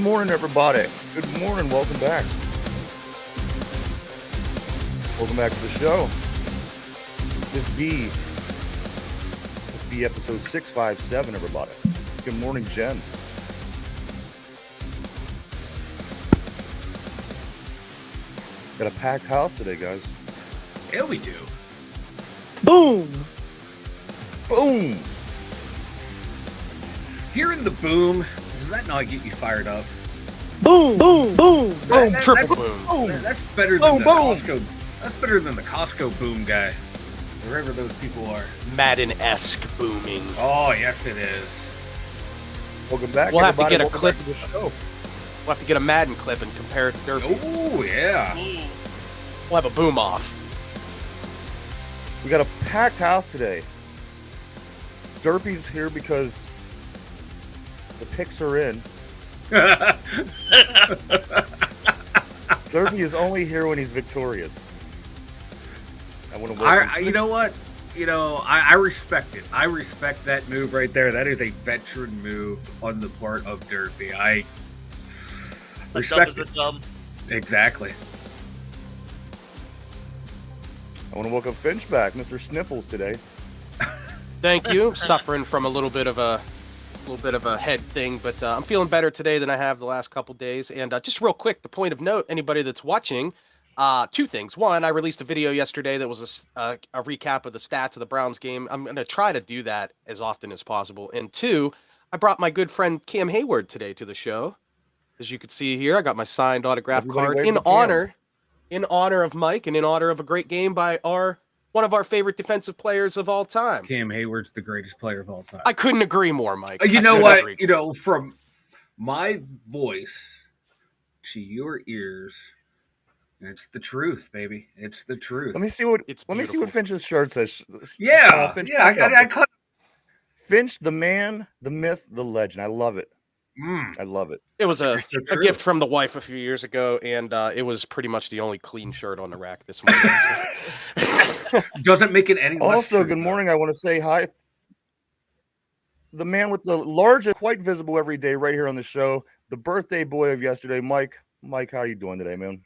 morning, everybody. Good morning. Welcome back. Welcome back to the show. This be episode 657, everybody. Good morning, Jen. Got a packed house today, guys. Yeah, we do. Boom! Boom! Hearing the boom, does that not get you fired up? Boom! Boom! Boom! Boom! Triple boom. boom! That's better than the Costco. That's better than the Costco boom guy, wherever those people are. Madden-esque booming. Oh, yes, it is. Welcome back. We'll have to get a Welcome clip back to the show. We'll have to get a Madden clip and compare it to Derpy. Oh, yeah. We'll have a boom off. We got a packed house today. Derpy's here because the picks are in. Derpy is only here when he's victorious. I want to. You know what? I respect it. I respect that move right there. That is a veteran move on the part of Derpy. I respect it. Exactly. I want to welcome Finch back, Mr. Sniffles today. Thank you. Suffering from a little bit of a head thing, but I'm feeling better today than I have the last couple days. And just real quick, the point of note, anybody that's watching, two things. One, I released a video yesterday that was a recap of the stats of the Browns game. I'm going to try to do that as often as possible. And two, I brought my good friend Cam Heyward today to the show. As you can see here, I got my signed autograph card in honor of Mike and in honor of a great game by one of our favorite defensive players of all time. Cam Heyward's the greatest player of all time. I couldn't agree more, Mike. You know what? From my voice to your ears, it's the truth, baby. It's the truth. Let me see what Finch's shirt says. Yeah, Finch, I caught. Finch, the man, the myth, the legend. I love it. I love it. It was a gift from the wife a few years ago, and it was pretty much the only clean shirt on the rack this morning. Doesn't make it any less. Also, good morning. I want to say hi. The man with the largest, quite visible every day, right here on the show. The birthday boy of yesterday, Mike. Mike, how are you doing today, man?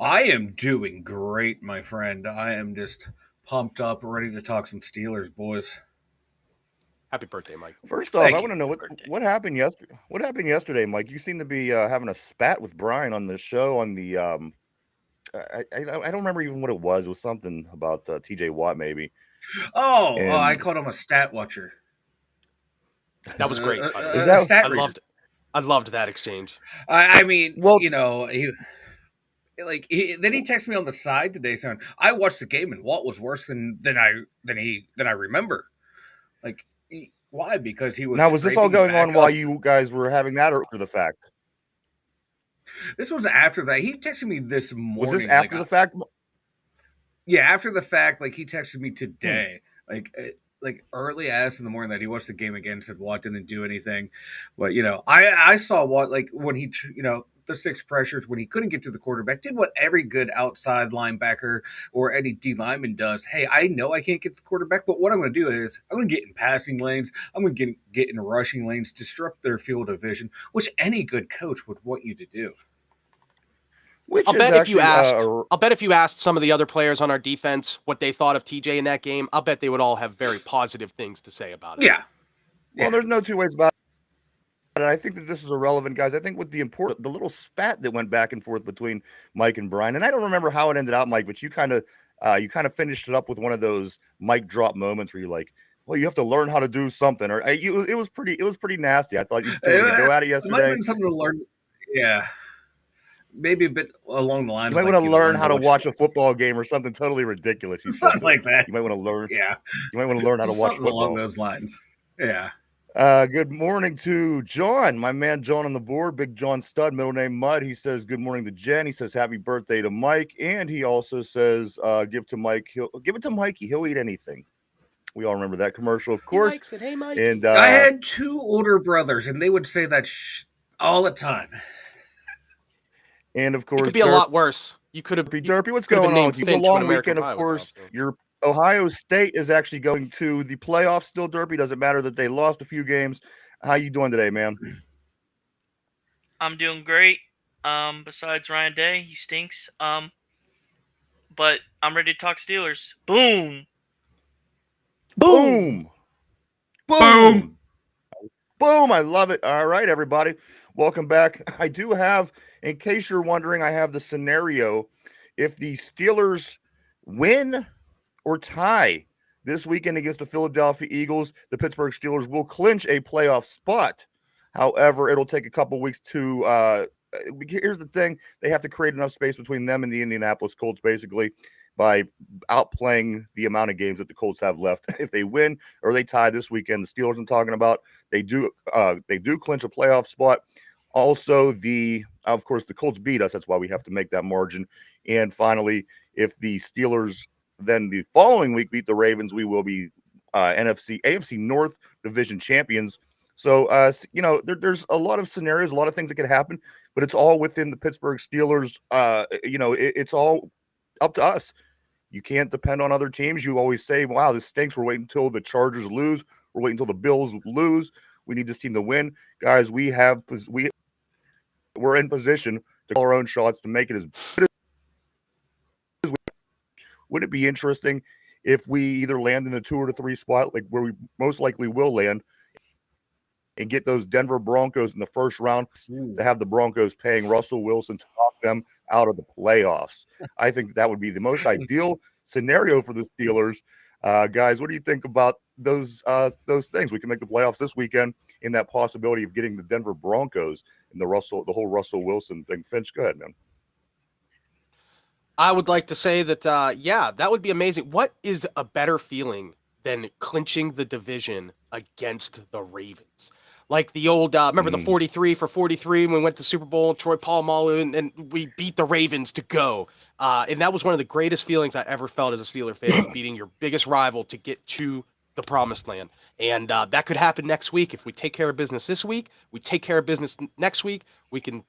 I am doing great, my friend. I am just pumped up, ready to talk some Steelers, boys. Happy birthday, Mike. First off, I want to know what happened yesterday. What happened yesterday, Mike? You seem to be having a spat with Brian on the show on the I don't remember even what it was. It was something about TJ Watt, maybe. Oh, I called him a stat watcher. That was great. I loved that exchange. I mean, well, then he texted me on the side today saying, "I watched the game and Watt was worse than I remember." Like, why? Because he was. Now, was this all going on while you guys were having that, or after the fact? This was after that. He texted me this morning. Was this after the fact? Yeah, after the fact. Like, he texted me today, like early as in the morning, that he watched the game again. Said Watt didn't do anything, but I saw Watt, like, when he the six pressures when he couldn't get to the quarterback, did what every good outside linebacker or any D lineman does. Hey, I know I can't get to the quarterback, but what I'm going to do is I'm going to get in passing lanes. I'm going to get in rushing lanes, disrupt their field of vision, which any good coach would want you to do. I'll bet if you asked some of the other players on our defense what they thought of TJ in that game, I'll bet they would all have very positive things to say about it. Yeah. Well, there's no two ways about it. And I think that this is irrelevant, guys. I think with the little spat that went back and forth between Mike and Brian, and I don't remember how it ended out, Mike, but you kind of finished it up with one of those mic drop moments where you're like, "Well, you have to learn how to do something," or it was pretty nasty. I thought you still go at it yesterday. Might have been something to learn. Yeah, maybe a bit along the lines. You might want to learn how to watch a football game or something totally ridiculous. Something like that. You might want to learn. Yeah, you might want to learn how to watch football along those lines. Yeah. Good morning to John, my man John on the board, Big John Stud, middle name Mud. He says good morning to Jen. He says happy birthday to Mike, and he also says give it to Mike. He'll eat anything. We all remember that commercial, of course. Mike said, "Hey, Mike." And I had two older brothers, and they would say that all the time. And of course, it could be a lot worse. You could have been Derpy. What's going on? You have a long weekend, of course. You're Ohio State is actually going to the playoffs still, Derpy. Doesn't matter that they lost a few games. How you doing today, man? I'm doing great. Besides Ryan Day, he stinks. But I'm ready to talk Steelers. Boom. Boom. Boom. Boom. Boom. I love it. All right, everybody. Welcome back. I do have, in case you're wondering, I have the scenario. If the Steelers win or tie this weekend against the Philadelphia Eagles, the Pittsburgh Steelers will clinch a playoff spot. However, it'll take a couple weeks to here's the thing, they have to create enough space between them and the Indianapolis Colts, basically, by outplaying the amount of games that the Colts have left. If they win or they tie this weekend, the Steelers I'm talking about, they do clinch a playoff spot. Also, of course, the Colts beat us. That's why we have to make that margin. And finally, if the Steelers then the following week beat the Ravens, we will be AFC North Division champions. So, there's a lot of scenarios, a lot of things that could happen, but it's all within the Pittsburgh Steelers. It's all up to us. You can't depend on other teams. You always say, wow, this stinks. We're waiting until the Chargers lose. We're waiting until the Bills lose. We need this team to win. Guys, we're in position to call our own shots to make it as good as we. Would it be interesting if we either land in the 2 or the 3 spot, like where we most likely will land, and get those Denver Broncos in the first round to have the Broncos paying Russell Wilson to knock them out of the playoffs? I think that would be the most ideal scenario for the Steelers. Guys, what do you think about those things? We can make the playoffs this weekend in that possibility of getting the Denver Broncos and the whole Russell Wilson thing. Finch, go ahead, man. I would like to say that, that would be amazing. What is a better feeling than clinching the division against the Ravens? Like the old, remember the 43 for 43 when we went to Super Bowl, Troy Polamalu, and we beat the Ravens to go. And that was one of the greatest feelings I ever felt as a Steeler fan, beating your biggest rival to get to the promised land. And that could happen next week. If we take care of business this week, we take care of business next week, we can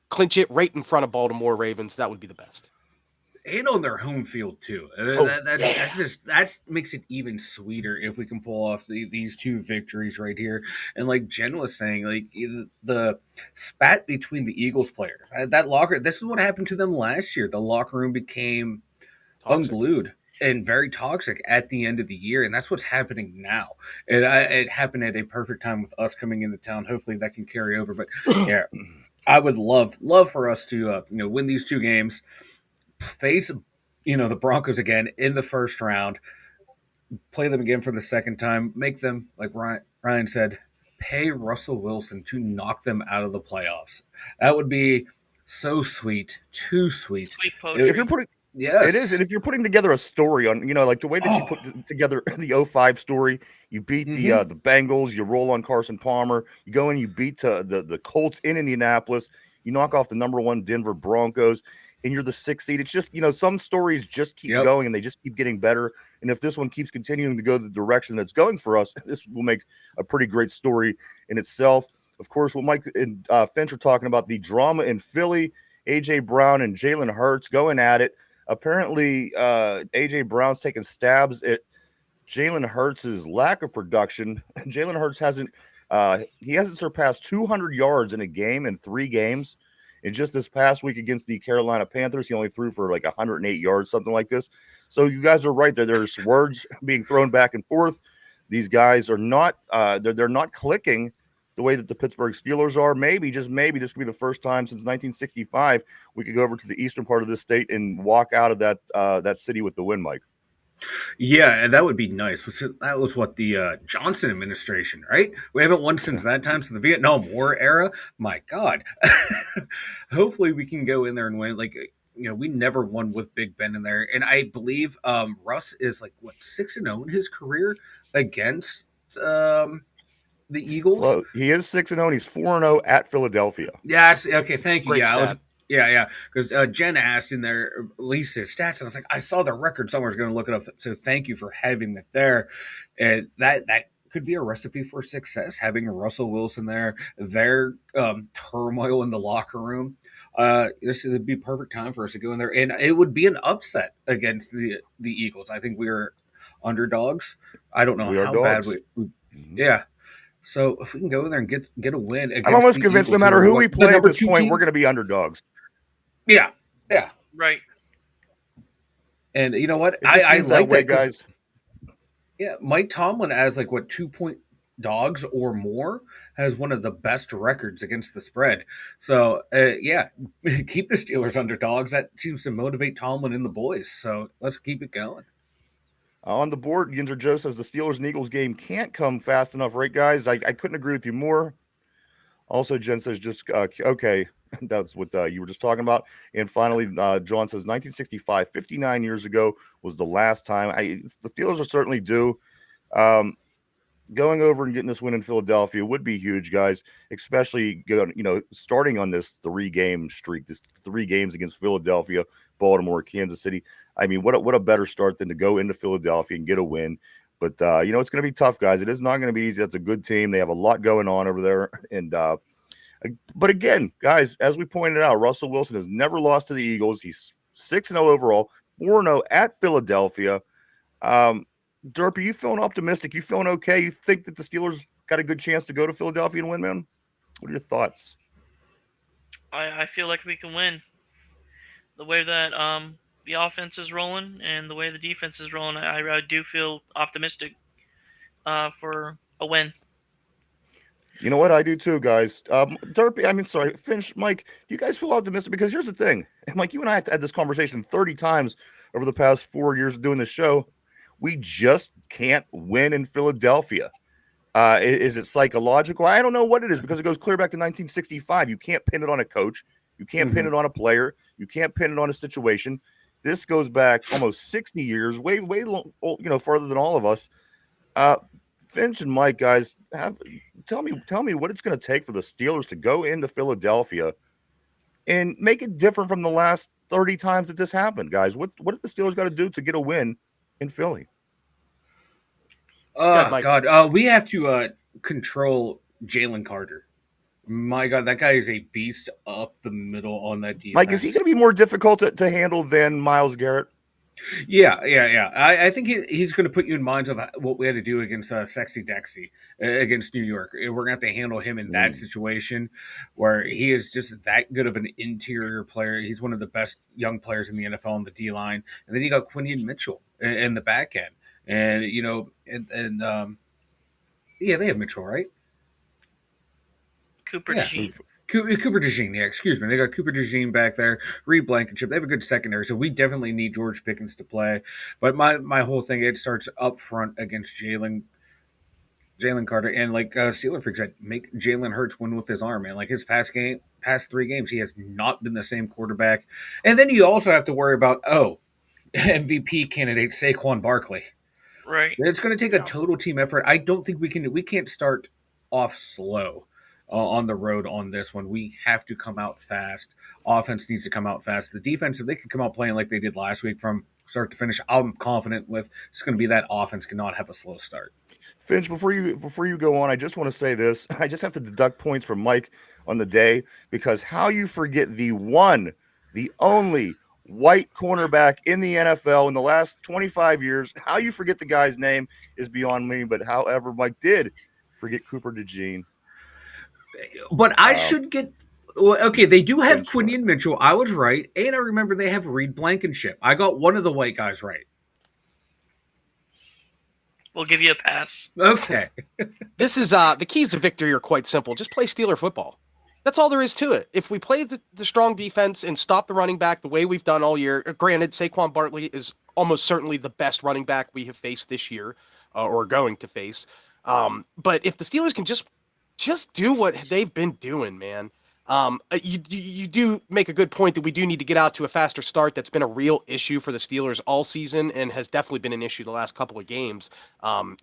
clinch it right in front of Baltimore Ravens. That would be the best. And on their home field too. That makes it even sweeter if we can pull off these 2 victories right here. And like Jen was saying, like the spat between the Eagles players, that locker. This is what happened to them last year. The locker room became unglued and very toxic at the end of the year, and that's what's happening now. It happened at a perfect time with us coming into town. Hopefully that can carry over. But yeah, I would love for us to win these 2 games. Face, the Broncos again in the first round, play them again for the second time, make them, like Ryan said, pay Russell Wilson to knock them out of the playoffs. That would be so sweet, too sweet. Sweet poetry. If you're putting, yes, it is, and if you're putting together a story on, like the way that you put together the 05 story, you beat the Bengals, you roll on Carson Palmer, you go and you beat the Colts in Indianapolis, you knock off the number 1 Denver Broncos, and you're the 6th seed. It's just, some stories just keep going and they just keep getting better. And if this one keeps continuing to go the direction that's going for us, this will make a pretty great story in itself. Of course, what Mike and Finch are talking about, the drama in Philly, A.J. Brown and Jalen Hurts going at it. Apparently, A.J. Brown's taking stabs at Jalen Hurts' lack of production. Jalen Hurts hasn't surpassed 200 yards in a game in 3 games. And just this past week against the Carolina Panthers, he only threw for like 108 yards, something like this. So you guys are right there. There's words being thrown back and forth. These guys are not they're not clicking the way that the Pittsburgh Steelers are. Maybe, just maybe, this could be the first time since 1965 we could go over to the eastern part of the state and walk out of that city with the win, Mike. Yeah, that would be nice. That was what the Johnson administration, right? We haven't won since that time, so the Vietnam War era. My God. Hopefully we can go in there and win. Like, we never won with Big Ben in there. And I believe Russ is 6-0 in his career against the Eagles. Well, he is 6-0 and he's 4-0 at Philadelphia. Yeah, okay, thank you. Great yeah, stat. Yeah, because Jen asked in there, at least his stats, and I was like, I saw the record somewhere. I was going to look it up. So thank you for having that there. And that could be a recipe for success, having Russell Wilson there, their turmoil in the locker room. This would be perfect time for us to go in there. And it would be an upset against the Eagles. I think we are underdogs. I don't know how bad we yeah. So if we can go in there and get a win against I'm almost the convinced no Eagles, matter who we the play at number this 2 point, team, we're going to be underdogs. yeah, yeah. Right. And you know what? It just I seems like that way, that because guys. yeah, Mike Tomlin as like what 2-point dogs or more has one of the best records against the spread. So yeah, keep the Steelers underdogs. That seems to motivate Tomlin and the boys. So let's keep it going. On the board, Yinzer Joe says the Steelers and Eagles game can't come fast enough, right, guys? I couldn't agree with you more. Also, Jen says just okay. That's what you were just talking about. And finally, John says 1965, 59 years ago was the last time. The Steelers are certainly due. Going over and getting this win in Philadelphia would be huge, guys, especially starting on this 3-game streak, this 3 games against Philadelphia, Baltimore, Kansas City. I mean, what a better start than to go into Philadelphia and get a win. But it's going to be tough, guys. It is not going to be easy. That's a good team. They have a lot going on over there. And but again, guys, as we pointed out, Russell Wilson has never lost to the Eagles. He's 6-0 overall, 4-0 at Philadelphia. Derpy, you feeling optimistic? You feeling okay? You think that the Steelers got a good chance to go to Philadelphia and win, man? What are your thoughts? I feel like we can win. The way that the offense is rolling and the way the defense is rolling, I do feel optimistic for a win. You know what? I do too, guys. Derpy, Finch, Mike, do you guys feel optimistic? Because here's the thing. Mike, you and I have had this conversation 30 times over the past 4 years of doing this show. We just can't win in Philadelphia. Is it psychological? I don't know what it is because it goes clear back to 1965. You can't pin it on a coach. You can't pin it on a player. You can't pin it on a situation. This goes back almost 60 years, way farther than all of us. Finch and Mike, guys, tell me what it's going to take for the Steelers to go into Philadelphia and make it different from the last 30 times that this happened, guys. What have the Steelers got to do to get a win in Philly? God, we have to control Jalen Carter. My God, that guy is a beast up the middle on that defense. Mike, is he going to be more difficult to handle than Myles Garrett? Yeah. I think he's going to put you in minds of what we had to do against Sexy Dexy against New York. We're going to have to handle him in that situation where he is just that good of an interior player. He's one of the best young players in the NFL on the D line. And then you got Quinion Mitchell in the back end. And, they have Mitchell, right? Cooper DeJean. Cooper DeJean, excuse me. They got Cooper DeJean back there, Reed Blankenship. They have a good secondary, so we definitely need George Pickens to play. But my whole thing, it starts up front against Jalen Carter. And like Steeler Freak said, make Jalen Hurts win with his arm, man. Like his past 3 games, he has not been the same quarterback. And then you also have to worry about, MVP candidate Saquon Barkley. Right. It's going to take a total team effort. I don't think we can't start off slow on the road on this one. We have to come out fast. Offense needs to come out fast. The defense, if they can come out playing like they did last week from start to finish, I'm confident with it's going to be that offense cannot have a slow start. Finch, before you go on, I just want to say this. I just have to deduct points from Mike on the day because how you forget the only white cornerback in the NFL in the last 25 years. How you forget the guy's name is beyond me, but however, Mike did forget Cooper DeJean. But I should get okay, they do have Quinion Mitchell. I was right. And I remember they have Reed Blankenship. I got one of the white guys right. We'll give you a pass. Okay. This is the keys to victory are quite simple. Just play Steeler football. That's all there is to it. If we play the strong defense and stop the running back the way we've done all year, granted, Saquon Barkley is almost certainly the best running back we have faced this year or going to face. But if the Steelers can just do what they've been doing, man, you do make a good point that we do need to get out to a faster start. That's been a real issue for the Steelers all season and has definitely been an issue the last couple of games,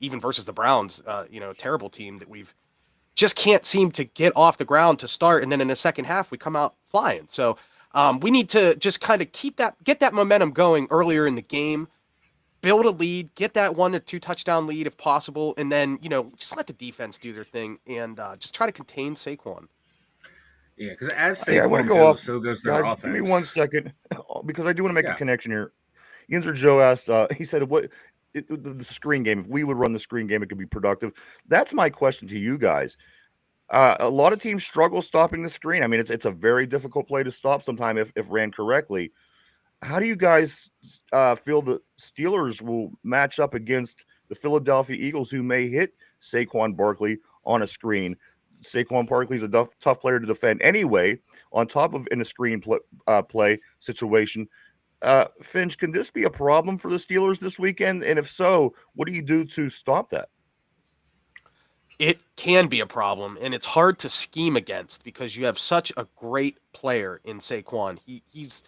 even versus the Browns, terrible team that we've just can't seem to get off the ground to start. And then in the second half, we come out flying. So we need to just kind of get that momentum going earlier in the game, build a lead, get that 1 to 2 touchdown lead if possible. And then, just let the defense do their thing and just try to contain Saquon. Yeah, because as Saquon goes, so goes their offense. Give me 1 second because I do want to make a connection here. Yinzer Joe asked, he said, what the screen game. If we would run the screen game, it could be productive. That's my question to you guys. A lot of teams struggle stopping the screen. I mean, it's a very difficult play to stop sometime if ran correctly. How do you guys feel the Steelers will match up against the Philadelphia Eagles, who may hit Saquon Barkley on a screen? Saquon Barkley is a tough player to defend anyway, on top of in a screen play situation. Finch, can this be a problem for the Steelers this weekend? And if so, what do you do to stop that? It can be a problem, and it's hard to scheme against because you have such a great player in Saquon. He's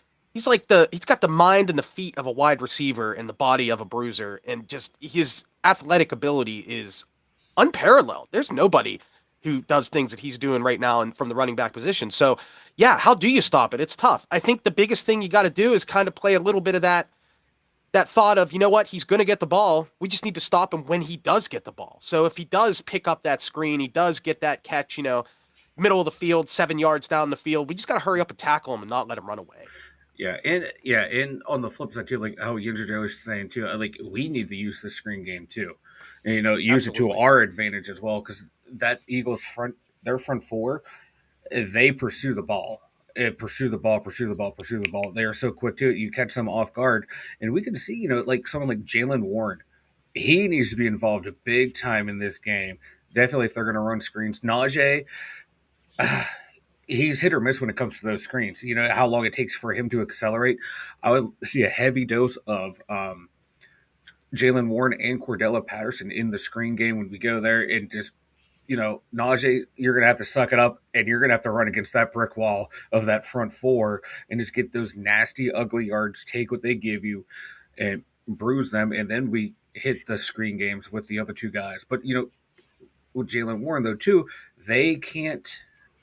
got the mind and the feet of a wide receiver and the body of a bruiser, and just his athletic ability is unparalleled. There's nobody who does things that he's doing right now and from the running back position. So, yeah, how do you stop it? It's tough. I think the biggest thing you got to do is kind of play a little bit of that thought of, you know what, he's going to get the ball. We just need to stop him when he does get the ball. So if he does pick up that screen, he does get that catch, middle of the field, 7 yards down the field, we just got to hurry up and tackle him and not let him run away. And on the flip side too, like how Yinzer was saying too, like we need to use the screen game too, and use it to our advantage as well, because that Eagles their front four, they pursue the ball. Pursue the ball. They are so quick to it. You catch them off guard, and we can see, like someone like Jalen Warren, he needs to be involved big time in this game. Definitely, if they're going to run screens, Najee, he's hit or miss when it comes to those screens. You know how long it takes for him to accelerate. I would see a heavy dose of Jalen Warren and Cordella Patterson in the screen game when we go there, and just. Najee, you're going to have to suck it up, and you're going to have to run against that brick wall of that front four and just get those nasty, ugly yards, take what they give you, and bruise them, and then we hit the screen games with the other two guys. But, with Jalen Warren, though, too, they can't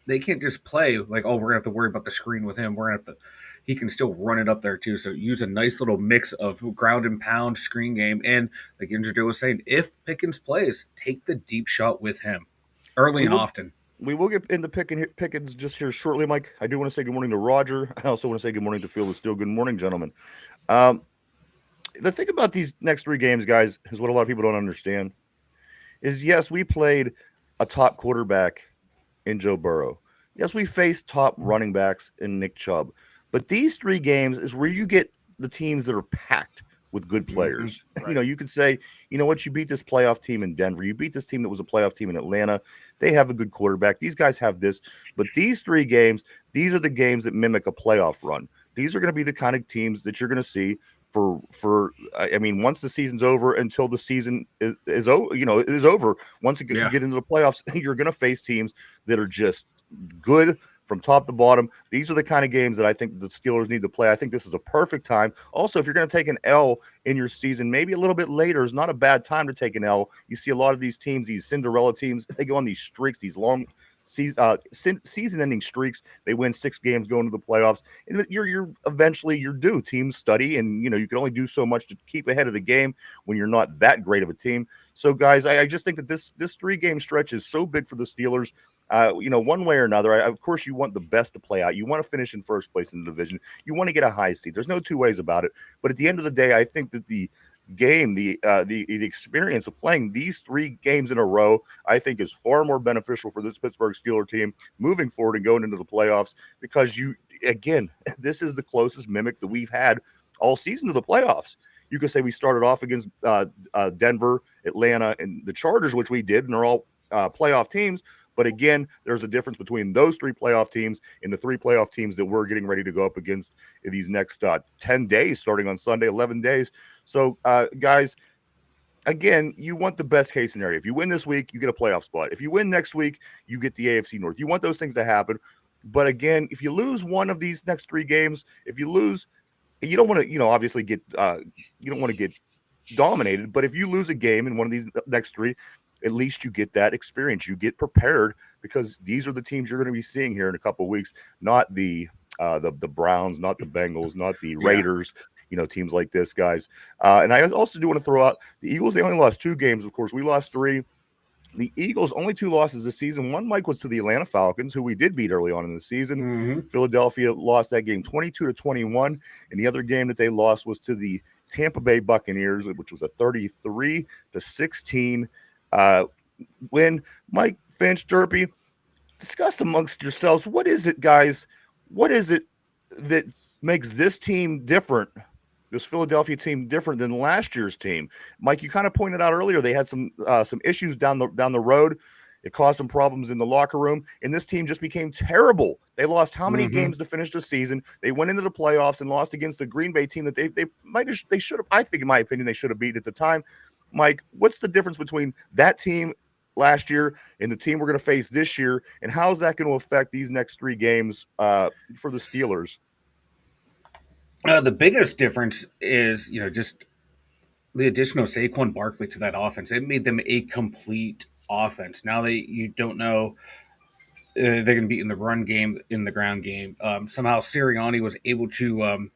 just play like, oh, we're going to have to worry about the screen with him. We're going to have to – he can still run it up there, too. So use a nice little mix of ground and pound screen game. And like Andrew was saying, if Pickens plays, take the deep shot with him. Early and often. We will get into Pickens just here shortly, Mike. I do want to say good morning to Roger. I also want to say good morning to Field of Steel. Good morning, gentlemen. The thing about these next 3 games, guys, is what a lot of people don't understand is, yes, we played a top quarterback in Joe Burrow. Yes, we faced top running backs in Nick Chubb. But these 3 games is where you get the teams that are packed with good players. Mm-hmm. Right. You could say, you beat this playoff team in Denver. You beat this team that was a playoff team in Atlanta. They have a good quarterback. These guys have this. But these 3 games, these are the games that mimic a playoff run. These are going to be the kind of teams that you're going to see once the season's over until the season is over. Once you get into the playoffs, you're going to face teams that are just good from top to bottom. These are the kind of games that I think the Steelers need to play. I think this is a perfect time. Also, if you're going to take an L in your season, maybe a little bit later is not a bad time to take an L. You see a lot of these teams, these Cinderella teams, they go on these streaks, these long season-ending streaks. They win 6 games going to the playoffs. And you're eventually due. Teams study, and you can only do so much to keep ahead of the game when you're not that great of a team. So, guys, I just think that this 3-game stretch is so big for the Steelers. One way or another, of course, you want the best to play out. You want to finish in first place in the division. You want to get a high seed. There's no 2 ways about it. But at the end of the day, I think that the game, the experience of playing these 3 games in a row, I think is far more beneficial for this Pittsburgh Steelers team moving forward and going into the playoffs, because this is the closest mimic that we've had all season to the playoffs. You could say we started off against Denver, Atlanta, and the Chargers, which we did, and they're all playoff teams. But again, there's a difference between those 3 playoff teams and the 3 playoff teams that we're getting ready to go up against in these next 10 days, starting on Sunday, 11 days. So, guys, again, you want the best case scenario. If you win this week, you get a playoff spot. If you win next week, you get the AFC North. You want those things to happen. But again, if you lose one of these next 3 games, if you lose, you don't want to, obviously get, you don't want to get dominated. But if you lose a game in one of these next 3, at least you get that experience. You get prepared, because these are the teams you're going to be seeing here in a couple of weeks, not the Browns, not the Bengals, not the Raiders, teams like this, guys. And I also do want to throw out the Eagles. They only lost 2 games. Of course, we lost 3. The Eagles, only 2 losses this season. One, Mike, was to the Atlanta Falcons, who we did beat early on in the season. Mm-hmm. Philadelphia lost that game 22-21. And the other game that they lost was to the Tampa Bay Buccaneers, which was a 33-16 win. Mike, Finch, Derpy, discuss amongst yourselves, what is it, guys? What is it that makes this team different, this Philadelphia team different than last year's team? Mike, you kind of pointed out earlier they had some issues down the road. It caused them problems in the locker room, and this team just became terrible. They lost how many games to finish the season? They went into the playoffs and lost against the Green Bay team that they should have. I think, in my opinion, they should have beat at the time. Mike, what's the difference between that team last year and the team we're going to face this year, and how is that going to affect these next 3 games for the Steelers? The biggest difference is, just the addition of Saquon Barkley to that offense. It made them a complete offense. Now you don't know they're going to be in the run game, in the ground game. Somehow Sirianni was able to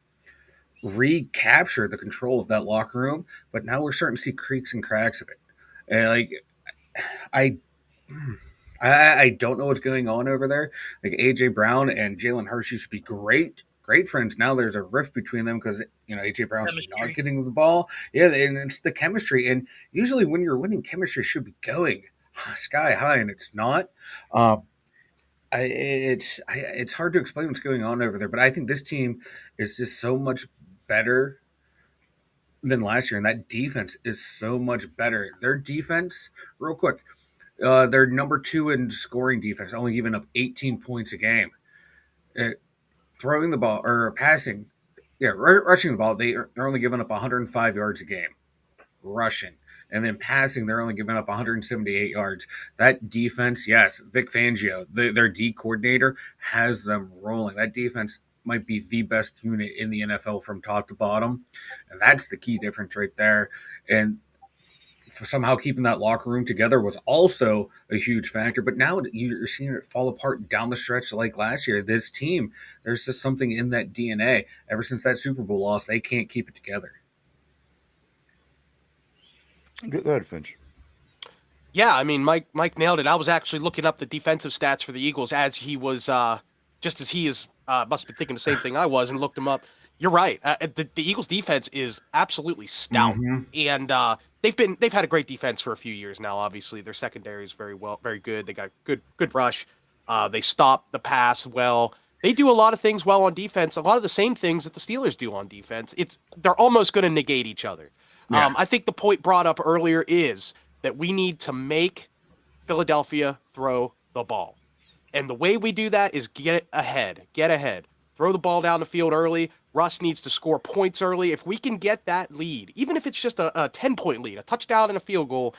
recapture the control of that locker room, but now we're starting to see creaks and cracks of it. And I don't know what's going on over there. Like AJ Brown and Jalen Hurts used to be great friends. Now there's a rift between them because AJ Brown's Chemistry. not getting the ball. Yeah, and it's the chemistry. And usually when you're winning, chemistry should be going sky high, and it's not. It's hard to explain what's going on over there, but I think this team is just so much better than last year, and that defense is so much better. Their defense, real quick, they're number 2 in scoring defense, only giving up 18 points a game. Throwing the ball or passing, rushing the ball, they're only giving up 105 yards a game, rushing. And then passing, they're only giving up 178 yards. That defense, yes, Vic Fangio, their D coordinator, has them rolling. That defense might be the best unit in the NFL from top to bottom. And that's the key difference right there. And for somehow keeping that locker room together was also a huge factor. But now you're seeing it fall apart down the stretch like last year. This team, there's just something in that DNA. Ever since that Super Bowl loss, they can't keep it together. Go ahead, Finch. Yeah, I mean, Mike nailed it. I was actually looking up the defensive stats for the Eagles as he was, just as he is, must have been thinking the same thing I was, and looked him up. You're right. The Eagles' defense is absolutely stout, and they've had a great defense for a few years now. Obviously, their secondary is very good. They got good rush. They stop the pass well. They do a lot of things well on defense. A lot of the same things that the Steelers do on defense. They're almost going to negate each other. Yeah. I think the point brought up earlier is that we need to make Philadelphia throw the ball. And the way we do that is get ahead. Throw the ball down the field early. Russ needs to score points early. If we can get that lead, even if it's just a 10-point lead, a touchdown and a field goal,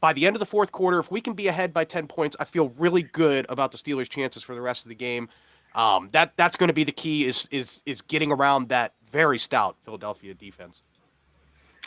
by the end of the fourth quarter, if we can be ahead by 10 points, I feel really good about the Steelers' chances for the rest of the game. That's going to be the key is getting around that very stout Philadelphia defense.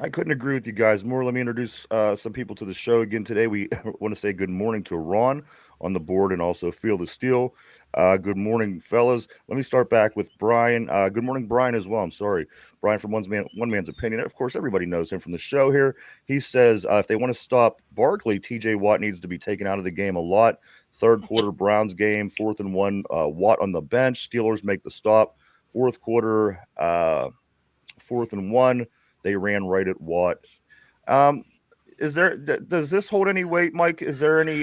I couldn't agree with you guys more. Let me introduce some people to the show again today. We want to say good morning to Ron on the board and also Field of Steel. Good morning, fellas. Let me start back with Brian. Good morning, Brian, as well. I'm sorry. Brian from One Man's Opinion. Of course, everybody knows him from the show here. He says if they want to stop Barkley, TJ Watt needs to be taken out of the game a lot. Third quarter Browns game, 4th and 1, Watt on the bench. Steelers make the stop. Fourth quarter, 4th and 1. They ran right at Watt. Does this hold any weight, Mike? Is there any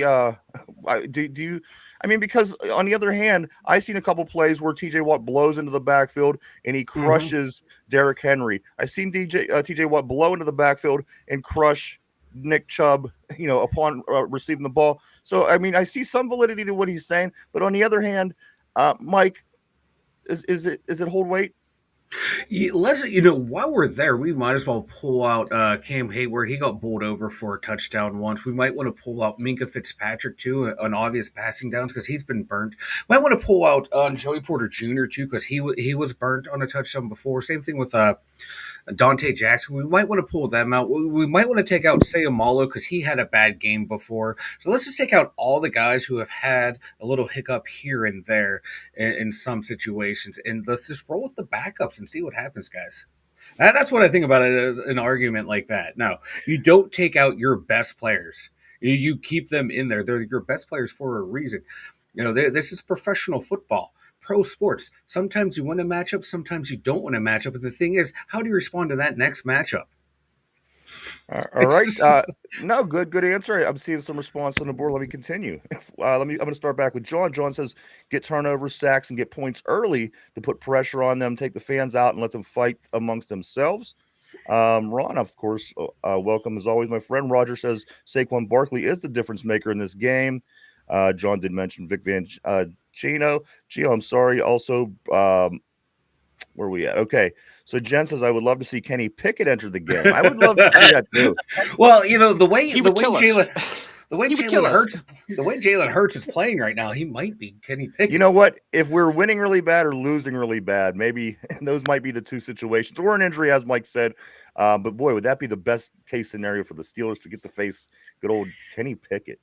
do you I mean, because on the other hand, I've seen a couple plays where TJ Watt blows into the backfield and he crushes Derrick Henry. I've seen TJ Watt blow into the backfield and crush Nick Chubb, upon receiving the ball. So I mean, I see some validity to what he's saying, but on the other hand, Mike, is it hold weight? Let's, while we're there, we might as well pull out Cam Heyward. He got bowled over for a touchdown once. We might want to pull out Minkah Fitzpatrick, too, on obvious passing downs because he's been burnt. Might want to pull out Joey Porter Jr., too, because he was burnt on a touchdown before. Same thing with Dante Jackson. We might want to pull them out. We might want to take out Sayamalo because he had a bad game before. So let's just take out all the guys who have had a little hiccup here and there in some situations, and let's just roll with the backups and see what happens, guys. That's what I think about an argument like that. No, you don't take out your best players. You keep them in there. They're your best players for a reason. This is professional football. pro sports. Sometimes you win a matchup, sometimes you don't win a matchup. But the thing is, how do you respond to that next matchup? All right. No, good answer. I'm seeing some response on the board. Let me continue. I'm going to start back with John. John says, get turnovers, sacks, and get points early to put pressure on them, take the fans out, and let them fight amongst themselves. Ron, of course, welcome as always, my friend. Roger says Saquon Barkley is the difference maker in this game. John did mention Vic Van Chino. Gio, I'm sorry. Also, where are we at? Okay. So Jen says, I would love to see Kenny Pickett enter the game. I would love to see that too. Well, the way Jalen Hurts is playing right now, he might be Kenny Pickett. You know what? If we're winning really bad or losing really bad, maybe those might be the two situations, or an injury, as Mike said. But boy, would that be the best case scenario for the Steelers to get to face good old Kenny Pickett.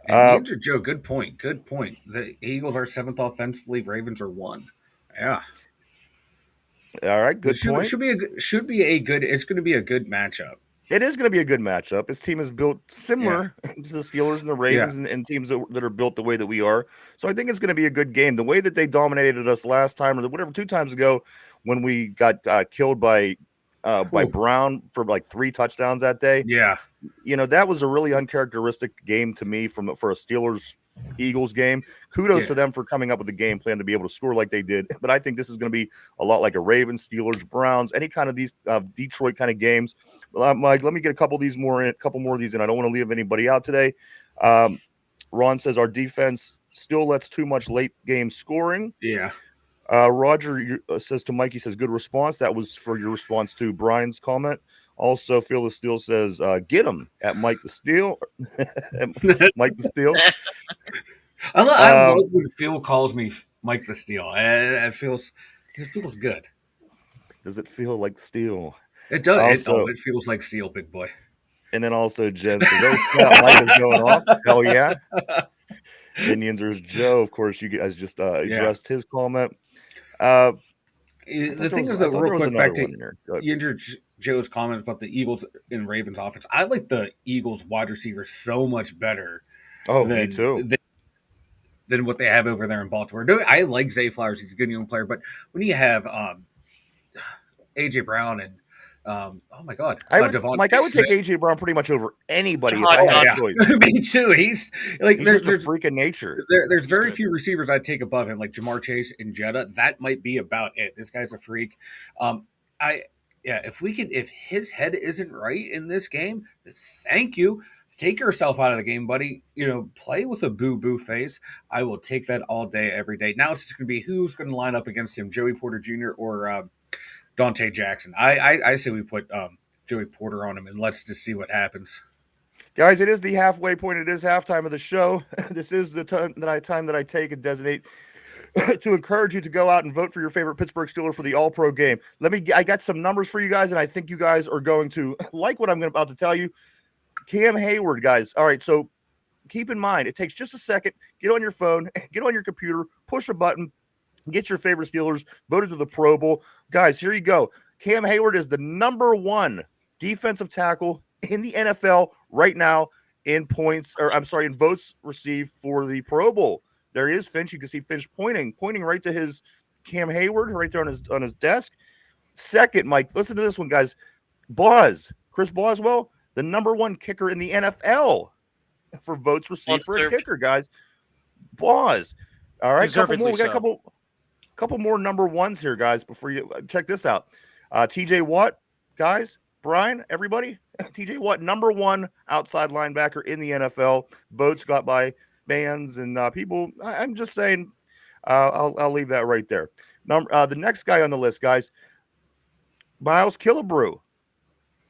And injured Joe, good point. The Eagles are 7th offensively, Ravens are 1. Yeah. All right, good point. Should be a good. It's going to be a good matchup. It is going to be a good matchup. This team is built similar to the Steelers and the Ravens and teams that are built the way that we are. So I think it's going to be a good game. The way that they dominated us last time, or whatever, 2 times ago, when we got killed by Brown for like 3 touchdowns that day. Yeah, that was a really uncharacteristic game to me for a Steelers Eagles game. Kudos to them for coming up with a game plan to be able to score like they did. But I think this is going to be a lot like a Ravens, Steelers, Browns, any kind of these Detroit kind of games. Mike, let me get a couple more of these, and I don't want to leave anybody out today. Ron says our defense still lets too much late game scoring. Yeah. Roger says to Mike, he says, good response. That was for your response to Brian's comment. Also, Phil the Steel says, get him at Mike the Steel. Mike the Steel. I love when Phil calls me Mike the Steel. It feels good. Does it feel like steel? It does. It feels like steel, big boy. And then also Jen says, oh, Scott, Mike is going off. Hell yeah. Indians, there's Joe. Of course, you guys just addressed his comment. The thing is, real quick, back to injured Joe's comments about the Eagles and Ravens offense. I like the Eagles wide receivers so much better. Oh, me too. Than what they have over there in Baltimore. I like Zay Flowers; he's a good young player. But when you have AJ Brown and oh my God, I would take AJ Brown pretty much over anybody if I had a choice. Me too. He's like there's a freak of nature. There's very few receivers I'd take above him, like Jamar Chase and Jetta. That might be about it. This guy's a freak. If his head isn't right in this game, thank you. Take yourself out of the game, buddy. Play with a boo-boo face. I will take that all day, every day. Now it's just going to be who's going to line up against him, Joey Porter Jr. or Dante Jackson. I say we put Joey Porter on him, and let's just see what happens. Guys, it is the halfway point. It is halftime of the show. This is the time that I take and designate to encourage you to go out and vote for your favorite Pittsburgh Steeler for the All-Pro game. I got some numbers for you guys, and I think you guys are going to like what I'm about to tell you. Cam Heyward, guys. All right, so keep in mind, it takes just a second. Get on your phone, get on your computer, push a button, get your favorite Steelers voted to the Pro Bowl. Guys, here you go. Cam Heyward is the number 1 defensive tackle in the NFL right now in votes received for the Pro Bowl. There he is, Finch. You can see Finch pointing right to his Cam Heyward right there on his desk. Second, Mike, listen to this one, guys. Chris Boswell, the number 1 kicker in the NFL for votes received for a kicker, guys. Boz. All right, couple more. We got a couple more number 1s here, guys, before you check this out. TJ Watt, guys, Brian, everybody. TJ Watt, number 1 outside linebacker in the NFL. Votes got by fans and people. I'm just saying, I'll leave that right there. The next guy on the list, guys, Miles Killebrew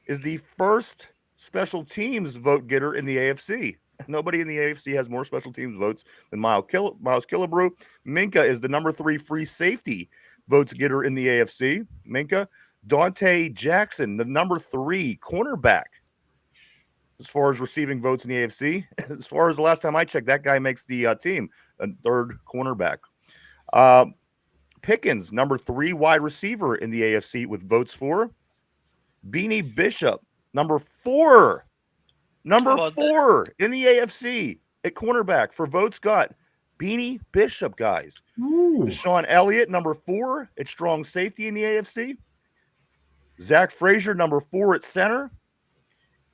is the first special teams vote getter in the AFC. Nobody in the AFC has more special teams votes than Miles Killebrew. Minka is the number 3 free safety votes getter in the AFC. Minka. Dante Jackson, the number 3 cornerback as far as receiving votes in the AFC. As far as the last time I checked, that guy makes the team, a 3rd cornerback. Pickens, number 3 wide receiver in the AFC with votes for. Beanie Bishop, number 4 in the AFC at cornerback for votes got. Beanie Bishop, guys. Ooh. Deshaun Elliott, number 4 at strong safety in the AFC. Zach Frazier, number 4 at center.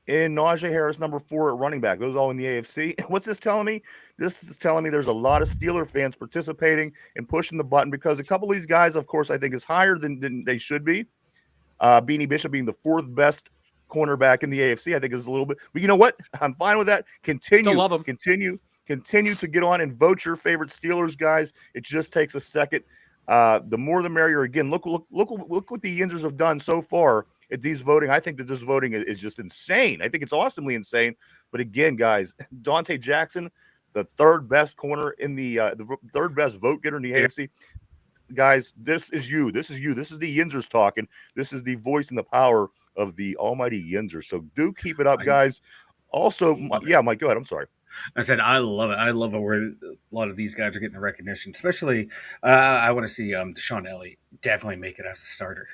And Najee Harris, number 4 at running back. Those all in the AFC. What's this telling me? This is telling me there's a lot of Steeler fans participating and pushing the button because a couple of these guys, of course, I think is higher than they should be. Beanie Bishop being the 4th best cornerback in the AFC, I think is a little bit. But you know what? I'm fine with that. Still love him. Continue to get on and vote your favorite Steelers, guys. It just takes a second. The more the merrier. Again, look what the Yinzers have done so far at these voting. I think that this voting is just insane. I think it's awesomely insane. But again, guys, Dante Jackson, the 3rd best corner in the 3rd best vote getter in the AFC. Guys, this is you. This is the Yinzers talking. This is the voice and the power of the almighty Yinzer. So do keep it up, guys. Also, Mike, go ahead. I'm sorry. I said I love it. I love it where a lot of these guys are getting the recognition. Especially, I want to see Deshaun Elliott definitely make it as a starter.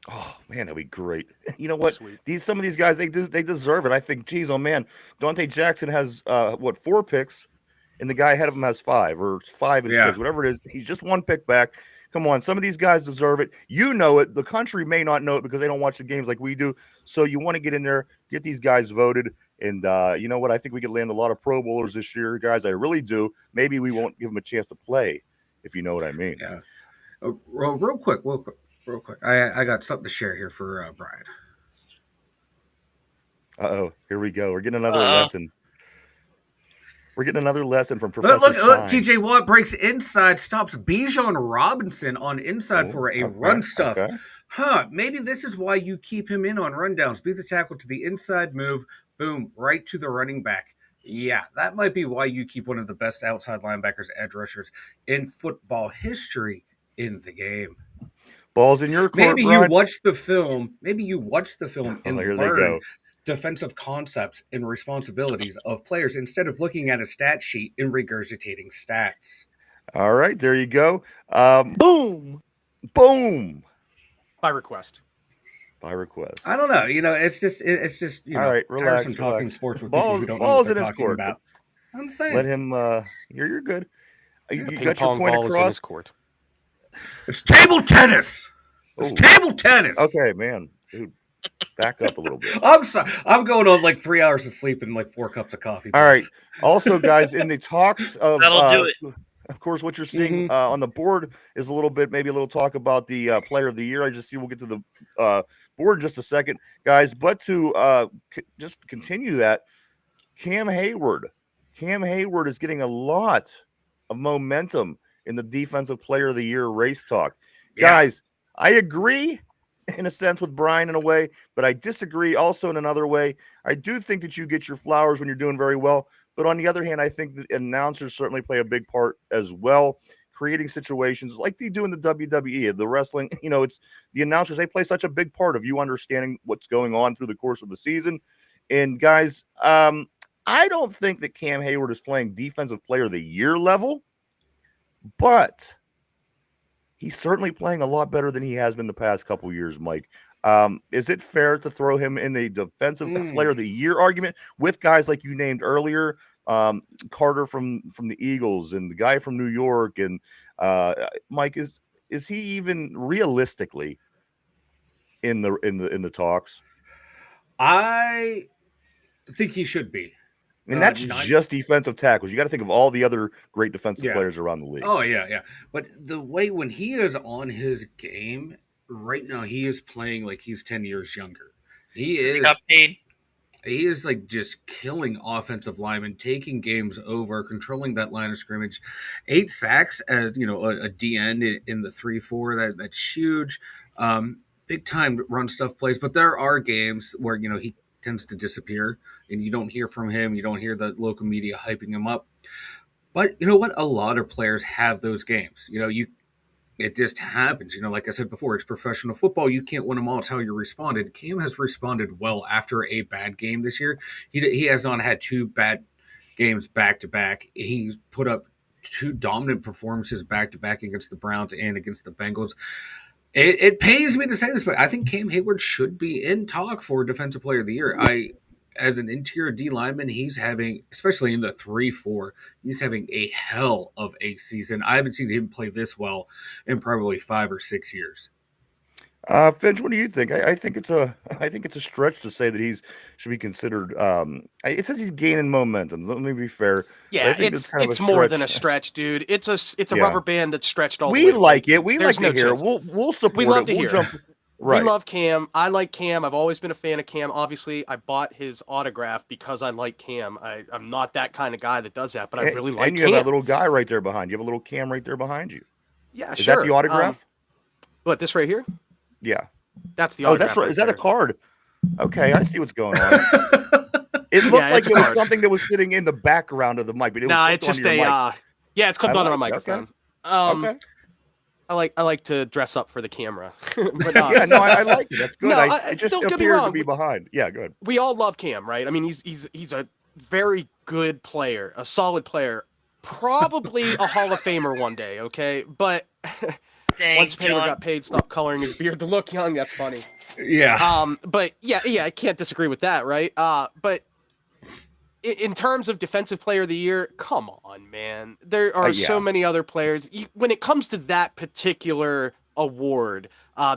Oh man, that'd be great. You know what? Sweet. Some of these guys they deserve it. I think, geez, oh man, Dante Jackson has 4 picks, and the guy ahead of him has 5 or 5 and 6, whatever it is. He's just 1 pick back. Come on, some of these guys deserve it. You know it. The country may not know it because they don't watch the games like we do. So you want to get in there, get these guys voted. And you know what? I think we could land a lot of Pro Bowlers this year, guys. I really do. Maybe we won't give them a chance to play, if you know what I mean. Yeah. Real quick. I got something to share here for Brian. Uh-oh. Here we go. We're getting another lesson. We're getting another lesson from Professor Look, Stein. TJ Watt breaks inside, stops Bijan Robinson on inside for a run stuff. Okay. Maybe this is why you keep him in on rundowns. Beat the tackle to the inside move, boom, right to the running back. Yeah, that might be why you keep one of the best outside linebackers, edge rushers in football history in the game. Ball's in your court, Maybe Brian. you watch the film. And here learn they go. Defensive concepts and responsibilities of players instead of looking at a stat sheet and regurgitating stats. All right, there you go. Boom. By request. I don't know. It's just all right, relax. Harrison talking sports with people who don't know what they're talking about. I'm saying. Let him. You're good. You got your point across. In his court. It's table tennis. It's table tennis. Okay, man. Dude, back up a little bit. I'm sorry. I'm going on like 3 hours of sleep and like 4 cups of coffee. All right. Also, guys, in the talks of that'll do it. Of course, what you're seeing on the board is maybe a little talk about the player of the year. We'll get to the board in just a second, guys. But to just continue that, Cam Heyward is getting a lot of momentum in the defensive player of the year race talk. Yeah. Guys, I agree in a sense with Brian in a way, but I disagree also in another way. I do think that you get your flowers when you're doing very well. But on the other hand, I think the announcers certainly play a big part as well, creating situations like they do in the WWE, the wrestling. It's the announcers, they play such a big part of you understanding what's going on through the course of the season. And guys, I don't think that Cam Heyward is playing defensive player of the year level, but he's certainly playing a lot better than he has been the past couple years, Mike. Is it fair to throw him in a defensive player of the year argument with guys like you named earlier, Carter from the Eagles and the guy from New York? And Mike, is he even realistically in the talks? I think he should be. And that's just defensive tackles. You got to think of all the other great defensive players around the league. Oh, yeah. But the way when he is on his game right now, he is playing like he's 10 years younger. He got paid. He is like just killing offensive linemen, taking games over, controlling that line of scrimmage. 8 sacks as a DN in the 3-4. That's huge. Big time run stuff plays. But there are games where he tends to disappear and you don't hear from him. You don't hear the local media hyping him up. But you know what? A lot of players have those games. It just happens. Like I said before, it's professional football. You can't win them all. It's how you responded. Cam has responded well after a bad game this year. He has not had 2 bad games back-to-back. He's put up 2 dominant performances back-to-back against the Browns and against the Bengals. It pains me to say this, but I think Cam Heyward should be in talk for Defensive Player of the Year. as an interior D lineman, he's having, especially in the 3-4, he's having a hell of a season. I haven't seen him play this well in probably 5 or 6 years. Finch, what do you think? I think it's a stretch to say that he's should be considered. It says he's gaining momentum. Let me be fair. But Yeah, I think that's kind of a it's more than a stretch. stretch, dude. It's a Yeah. rubber band that's stretched all the way. We to like plate. it. We There's like no to hear it. chance. We'll support We love it. to We'll hear. jump. We Right. love Cam. I like Cam. I've always been a fan of Cam. Obviously, I bought his autograph because I like Cam. I'm not that kind of guy that does that, but I really like And you Cam. have that little guy right there behind you. You have a little Cam right there behind you. Yeah, Is sure. that the autograph? What, this right here? Yeah. That's the Oh, autograph. that's right. right Is that a there. card? Okay, I see what's going on. It looked Yeah, like it's a it was card. something that was sitting in the background of the mic, but it was No, clipped it's just onto your a mic. yeah, it's clipped I onto my like it. Okay. microphone. Okay. I like to dress up for the camera. But, Yeah, no, I like it. That's good. No, It just don't get me appeared to wrong. be behind. Yeah, good. We all love Cam, right? I mean, he's a very good player, a solid player, probably a Hall of Famer one day. Okay, but Dang, once Hayward John. got paid, stopped coloring his beard to look young. That's funny. Yeah. But yeah, I can't disagree with that, right? But in terms of defensive player of the year, come on, man. There are Yeah. so many other players. When it comes to that particular award,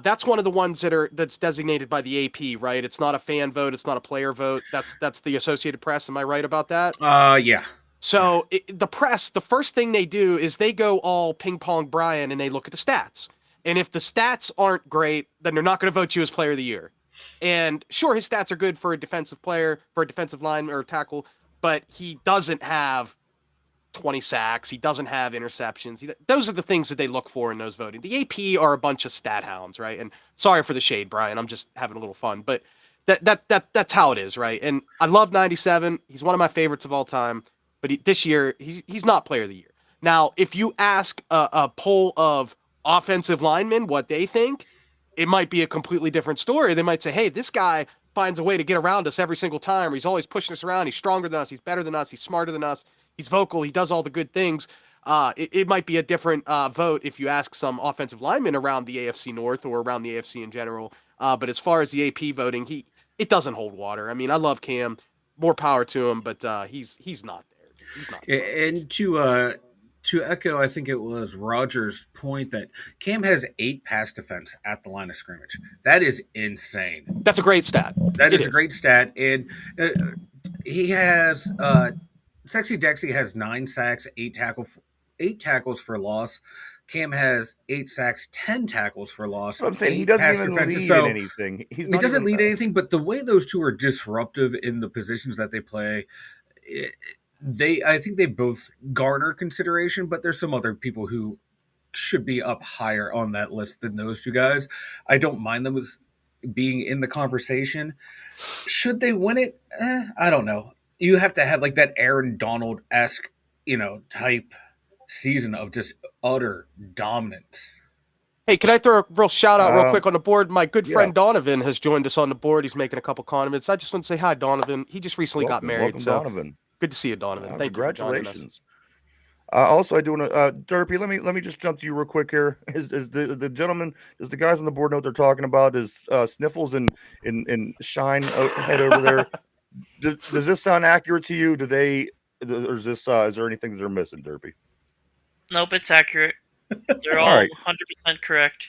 that's one of the ones that's designated by the AP, right? It's not a fan vote. It's not a player vote. That's the Associated Press. Am I right about that? Yeah. So the press, the first thing they do is they go all ping pong Brian and they look at the stats. And if the stats aren't great, then they're not going to vote you as player of the year. And sure, his stats are good for a defensive player, for a defensive line or tackle, but he doesn't have 20 sacks. He doesn't have interceptions. Those are the things that they look for in those voting. The AP are a bunch of stat hounds, right? And sorry for the shade, Brian. I'm just having a little fun, but that's how it is, right? And I love 97. He's one of my favorites of all time. But this year, he's not player of the year. Now, if you ask a poll of offensive linemen what they think, it might be a completely different story. They might say, hey, this guy finds a way to get around us every single time. He's always pushing us around. He's stronger than us. He's better than us. He's smarter than us. He's vocal. He does all the good things. It might be a different vote if you ask some offensive linemen around the AFC North or around the AFC in general. But as far as the AP voting, it doesn't hold water. I mean, I love Cam. More power to him, but he's not there. He's not. And to echo, I think it was Roger's point that Cam has 8 pass defense at the line of scrimmage. That is insane. That's a great stat. That is a great stat. And he has Sexy Dexy has 9 sacks, 8 tackles for loss. Cam has 8 sacks, 10 tackles for loss. I'm saying he 8 doesn't pass even defenses. lead So in anything. he doesn't lead anything, but the way those two are disruptive in the positions that they play, I think they both garner consideration, but there's some other people who should be up higher on that list than those two guys. I don't mind them being in the conversation. Should they win it? I don't know. You have to have like that Aaron Donald-esque, type season of just utter dominance. Hey, can I throw a real shout out real quick on the board? My good friend Yeah. Donovan has joined us on the board. He's making a couple comments. I just want to say hi, Donovan. He just recently got married. Welcome, So Donovan. good to see you, Donovan. Thank you. Congratulations. Also, I do want to, Derpy. Let me just jump to you real quick here. Is the gentleman? Does the guys on the board know what they're talking about? Is Sniffles and Shine head over there? Does this sound accurate to you? Or is this? Is there anything that they're missing, Derpy? Nope, it's accurate. They're all right. 100% correct.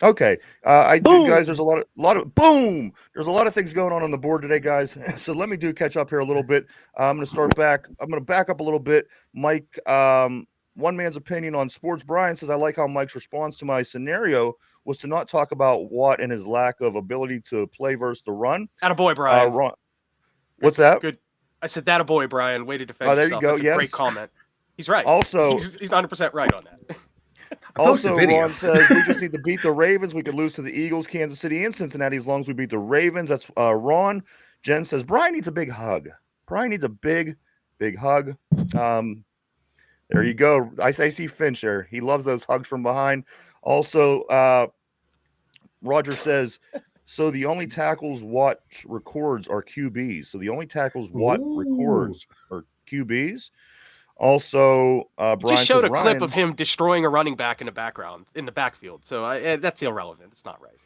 Okay, I do, guys. There's a lot of boom. There's a lot of things going on the board today, guys. So let me catch up here a little bit. I'm going to start back. I'm going to back up a little bit. Mike, one man's opinion on sports. Brian says, I like how Mike's response to my scenario was to not talk about Watt and his lack of ability to play versus the run. Attaboy, Brian. What's that? Good. I said that a boy, Brian. Way to defend there yourself. you go. That's a Yes. great comment. He's right. Also, he's 100% right on that. Also, Ron says we just need to beat the Ravens. We could lose to the Eagles, Kansas City, and Cincinnati as long as we beat the Ravens. That's Ron. Jen says Brian needs a big hug. Brian needs a big hug. There you go. I see Finch there. He loves those hugs from behind. Also, Roger says, so the only tackles Watt records are QBs. So the only tackles Watt records are QBs. Also, Brian just showed says, a clip of him destroying a running back in the background, in the backfield. So that's irrelevant. It's not right.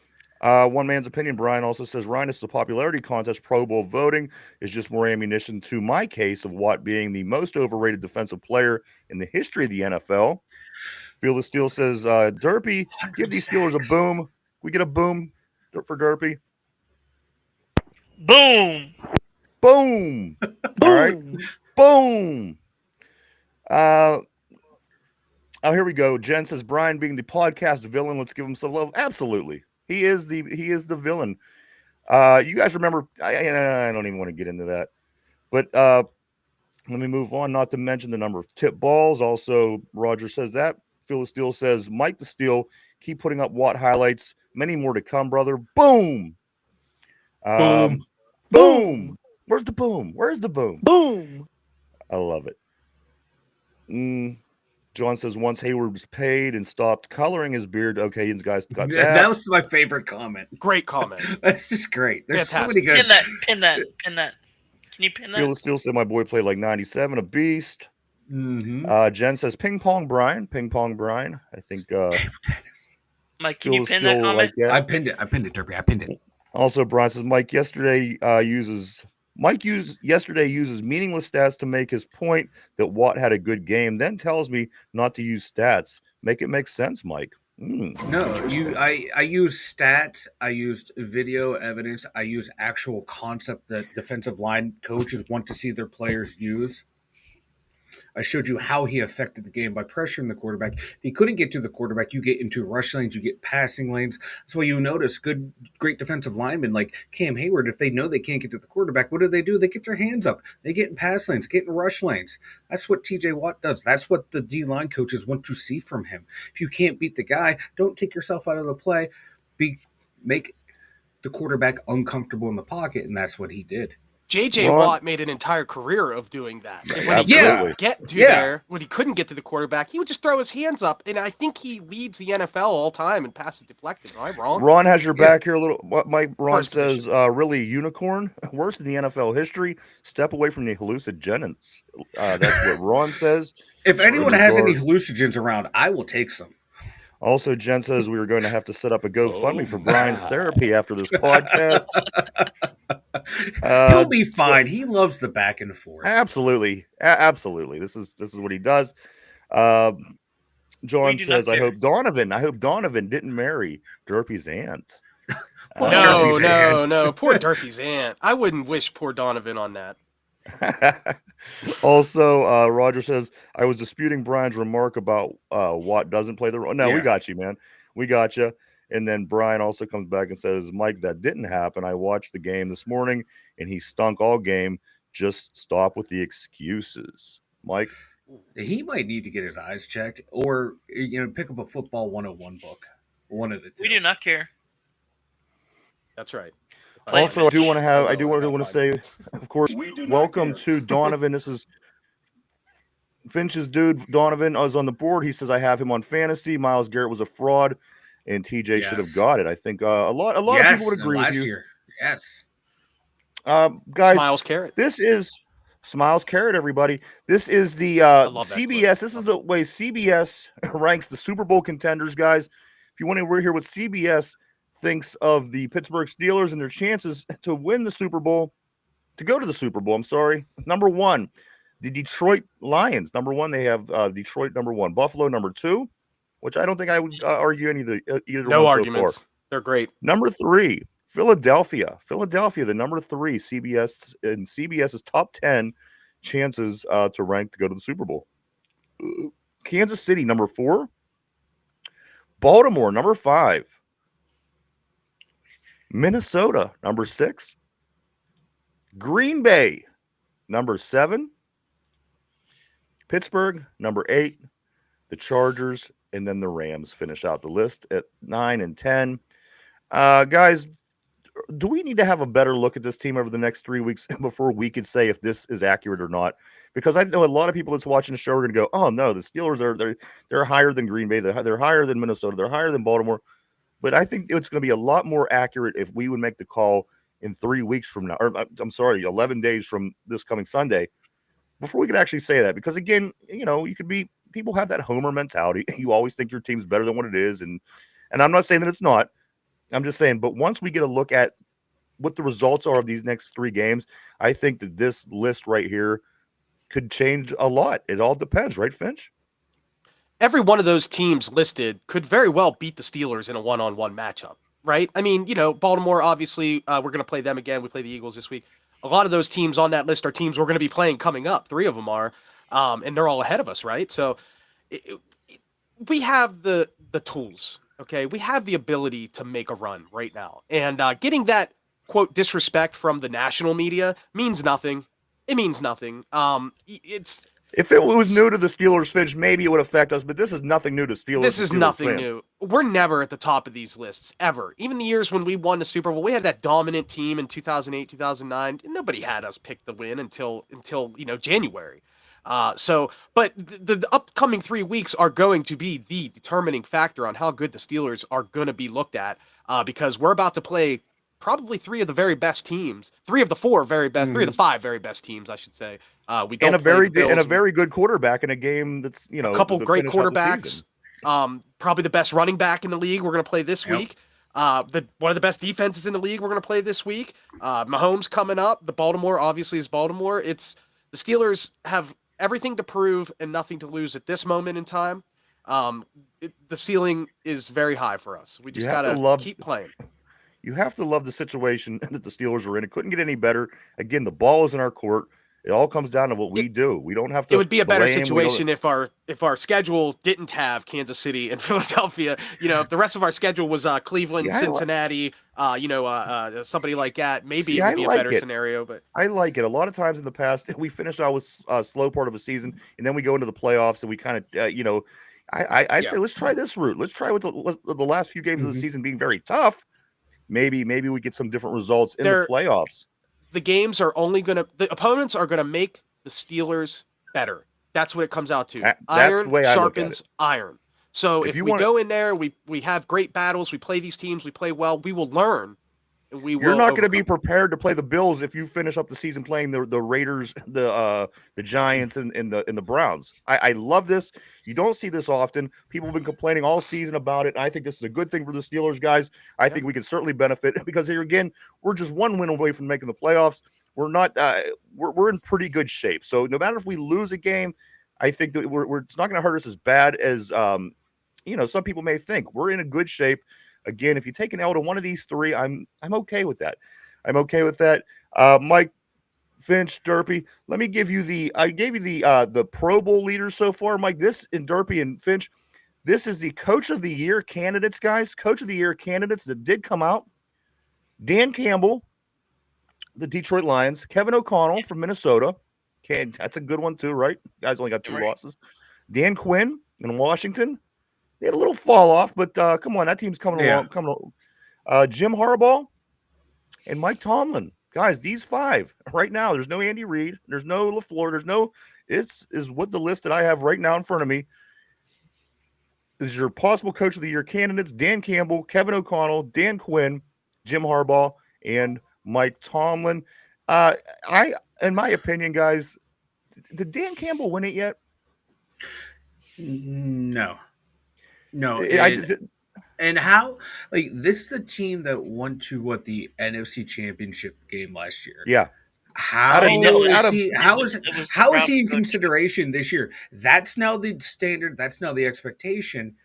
One man's opinion, Brian also says, Ryan, it's a popularity contest. Pro Bowl voting is just more ammunition to my case of Watt being the most overrated defensive player in the history of the NFL. Field of Steel says, Derpy, give these Steelers a boom. We get a boom for Derpy. Boom. Boom. All right. Boom. Oh, here we go. Jen says, Brian being the podcast villain, let's give him some love. Absolutely. He is the villain. You guys remember, I don't even want to get into that. But let me move on, not to mention the number of tip balls. Also, Roger says that. Phil Steele says, Mike the Steel, keep putting up Watt highlights. Many more to come, brother. Boom. Boom. Boom. Where's the boom? Where's the boom? Boom. I love it. John says, once Heyward was paid and stopped coloring his beard. Okay, you guys got that. That was my favorite comment. Great comment. That's just great. There's Fantastic. so many good. Pin that. Can you pin that? Phil Steele said, my boy played like 97, a beast. Mm-hmm. Jen says, ping pong Brian. I think Tennis. Mike, can you Phil pin that Steele comment? like that. I pinned it, Derpy. I pinned it. Also, Brian says, Mike yesterday uses meaningless stats to make his point that Watt had a good game, then tells me not to use stats. Make it make sense, Mike. No, I use stats. I used video evidence. I use actual concept that defensive line coaches want to see their players use. I showed you how he affected the game by pressuring the quarterback. If he couldn't get to the quarterback, you get into rush lanes, you get passing lanes. That's why you notice great defensive linemen like Cam Heyward, if they know they can't get to the quarterback, what do? They get their hands up. They get in pass lanes, get in rush lanes. That's what TJ Watt does. That's what the D-line coaches want to see from him. If you can't beat the guy, don't take yourself out of the play. Make the quarterback uncomfortable in the pocket, and that's what he did. JJ Watt made an entire career of doing that. And when he couldn't get to the quarterback, he would just throw his hands up, and I think he leads the NFL all time in passes deflected. Am I wrong? Ron has your back here a little. What Mike Ron First says, really unicorn, worst in the NFL history. Step away from the hallucinogens. That's what Ron says. If anyone has any hallucinogens around, I will take some. Also, Jen says we are going to have to set up a GoFundMe for Brian's therapy after this podcast. He'll be fine. He loves the back and forth. Absolutely. This is what he does. John says, I hope Donovan didn't marry Derpy's aunt. No. Poor Derpy's aunt. I wouldn't wish poor Donovan on that. Also, Roger says, I was disputing Brian's remark about Watt doesn't play the role. No, we got you, man. We got you. And then Brian also comes back and says, Mike, that didn't happen. I watched the game this morning, and he stunk all game. Just stop with the excuses. Mike? He might need to get his eyes checked or, pick up a football 101 book. One of the two. We do not care. That's right. Also, I do want to say, of course, welcome to Donovan. This is Finch's dude. Donovan is on the board. He says I have him on fantasy. Myles Garrett was a fraud, and TJ should have got it. I think a lot of people would agree with you. Year. Yes. Guys, Smiles Carrot. This is Smiles Carrot, everybody. This is the CBS. This is the way CBS ranks the Super Bowl contenders, guys. If you want to hear what CBS thinks of the Pittsburgh Steelers and their chances to win the Super Bowl, to go to the Super Bowl, I'm sorry. Number one, the Detroit Lions. Number one, they have Detroit number one. Buffalo number two, which I don't think I would argue either no one arguments. so far. They're great. Number three, Philadelphia, the number three, CBS in CBS's top 10 chances to rank to go to the Super Bowl. Kansas City, number 4. Baltimore, number 5. Minnesota, number 6. Green Bay, number 7. Pittsburgh, number 8. The Chargers, and then the Rams finish out the list at 9 and 10. Guys, do we need to have a better look at this team over the next 3 weeks before we could say if this is accurate or not? Because I know a lot of people that's watching the show are going to go, "Oh no, the Steelers they're higher than Green Bay, they're higher than Minnesota, they're higher than Baltimore." But I think it's going to be a lot more accurate if we would make the call in 3 weeks from now, or I'm sorry, 11 days from this coming Sunday, before we could actually say that. Because again, you could be, people have that homer mentality. You always think your team's better than what it is, and I'm not saying that it's not. I'm just saying, but once we get a look at what the results are of these next 3 games, I think that this list right here could change a lot. It all depends, right, Finch? Every one of those teams listed could very well beat the Steelers in a one-on-one matchup, right? I mean, Baltimore, obviously, we're going to play them again. We play the Eagles this week. A lot of those teams on that list are teams we're going to be playing coming up. 3 of them are, and they're all ahead of us, right? So we have the tools, okay? We have the ability to make a run right now. And getting that, quote, disrespect from the national media means nothing. It means nothing. It's If it was new to the Steelers, Finch, maybe it would affect us, but this is nothing new to Steelers. This is Steelers nothing fans. new. We're never at the top of these lists, ever. Even the years when we won the Super Bowl, we had that dominant team in 2008, 2009. Nobody had us pick the win until January. But the upcoming 3 weeks are going to be the determining factor on how good the Steelers are going to be looked at, because we're about to play probably 3 of the very best teams, 3 of the 4 very best, 3 of the 5 very best teams, I should say. We don't and a very good quarterback in a game that's a couple great quarterbacks. Probably Probably the best running back in the league. We're going to play this week. One of the best defenses in the league. We're going to play this week. Mahomes coming up. The Baltimore obviously is Baltimore. It's the Steelers have everything to prove and nothing to lose at this moment in time. The ceiling is very high for us. We just got to keep playing. You have to love the situation that the Steelers are in. It couldn't get any better. Again, the ball is in our court. It all comes down to what we do. We don't have to. It would be a better situation if our schedule didn't have Kansas City and Philadelphia. If the rest of our schedule was Cleveland, Cincinnati, somebody like that, maybe it would be a better scenario. But I like it. A lot of times in the past, we finish out with a slow part of a season, and then we go into the playoffs, and we kind of, I'd say let's try this route. Let's try with the last few games of the season being very tough. Maybe we get some different results in the playoffs. The games are the opponents are gonna make the Steelers better. That's what it comes out to. Iron sharpens iron. So if we go in there, we have great battles, we play these teams, we play well, we will learn. And You're not going to be prepared to play the Bills if you finish up the season playing the Raiders, the Giants, and the Browns. I love this. You don't see this often. People have been complaining all season about it. I think this is a good thing for the Steelers, guys. I think we can certainly benefit because here again, we're just 1 win away from making the playoffs. We're not. We're in pretty good shape. So no matter if we lose a game, I think that it's not going to hurt us as bad as some people may think. We're in a good shape. Again, if you take an L to one of these 3, I'm okay with that. I'm okay with that. Mike, Finch, Derpy, let me give you I gave you the Pro Bowl leaders so far, Mike. This in Derpy and Finch, this is the Coach of the Year candidates, guys. Coach of the Year candidates that did come out. Dan Campbell, the Detroit Lions. Kevin O'Connell from Minnesota. Okay, that's a good one too, right? Guys only got 2 losses. Dan Quinn in Washington. They had a little fall off, but come on, that team's coming along. Jim Harbaugh and Mike Tomlin. Guys, these 5 right now, there's no Andy Reid. There's no LaFleur. It's what the list that I have right now in front of me. This is your possible Coach of the Year candidates: Dan Campbell, Kevin O'Connell, Dan Quinn, Jim Harbaugh, and Mike Tomlin. In my opinion, guys, did Dan Campbell win it yet? No. And how, this is a team that won the NFC Championship game last year. Yeah. How is he in consideration this year? That's now the standard. That's now the expectation.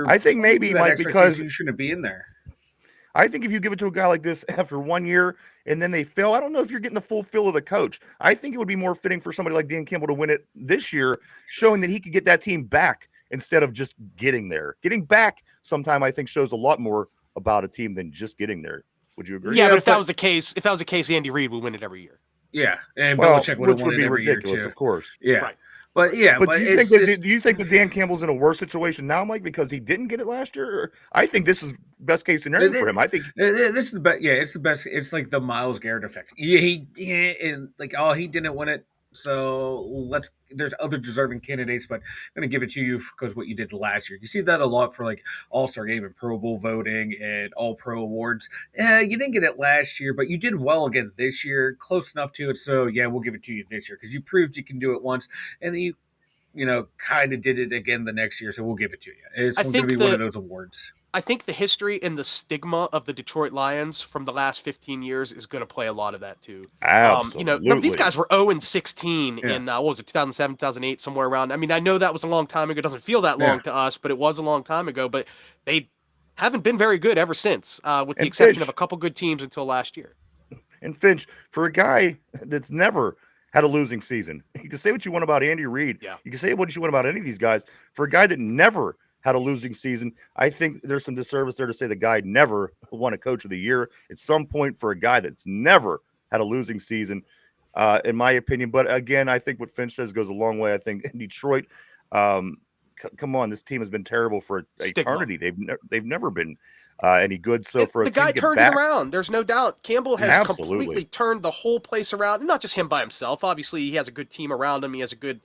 I think maybe, Mike, because you shouldn't be in there. I think if you give it to a guy like this after 1 year and then they fail, I don't know if you're getting the full feel of the coach. I think it would be more fitting for somebody like Dan Campbell to win it this year, showing that he could get that team back instead of just getting there. Getting back sometime, I think, shows a lot more about a team than just getting there. Would you agree? Yeah, but if that was the case, Andy Reid would win it every year. Yeah, and Belichick would have won it every year too. Of course. Yeah, right. But do you think that Dan Campbell's in a worse situation now, Mike, because he didn't get it last year? Or I think this is best case scenario for him. I think this is the best. Yeah, it's the best. It's like the Myles Garrett effect. Yeah, he didn't win it. So there's other deserving candidates, but I'm going to give it to you because what you did last year. You see that a lot for All-Star Game and Pro Bowl voting and All Pro awards. You didn't get it last year, but you did well again this year, close enough to it. So yeah, we'll give it to you this year because you proved you can do it once, and then you kind of did it again the next year. So we'll give it to you. It's going to be one of those awards. I think the history and the stigma of the Detroit Lions from the last 15 years is going to play a lot of that too. Remember, these Absolutely. guys were 0-16 Yeah. in what was it, 2007, 2008, somewhere around. I mean, I know that was a long time ago. It doesn't feel that long to us, but it was a long time ago. But they haven't been very good ever since, with the And exception of Finch, a couple good teams until last year. for a guy that's never had a losing season, you can say what you want about Andy Reid. Yeah. You can say what you want about any of these guys. For a guy that never had a losing season, I think there's some disservice there to say the guy never won a Coach of the Year at some point for a guy that's never had a losing season, in my opinion. But again, I think what Finch says goes a long way. I think in Detroit, come on, this team has been terrible for Stigma. eternity. They've never been any good. So for a the team guy to get turned back, it around. There's no doubt. Campbell has Absolutely. completely turned the whole place around. And not just him by himself. Obviously, he has a good team around him. He has a good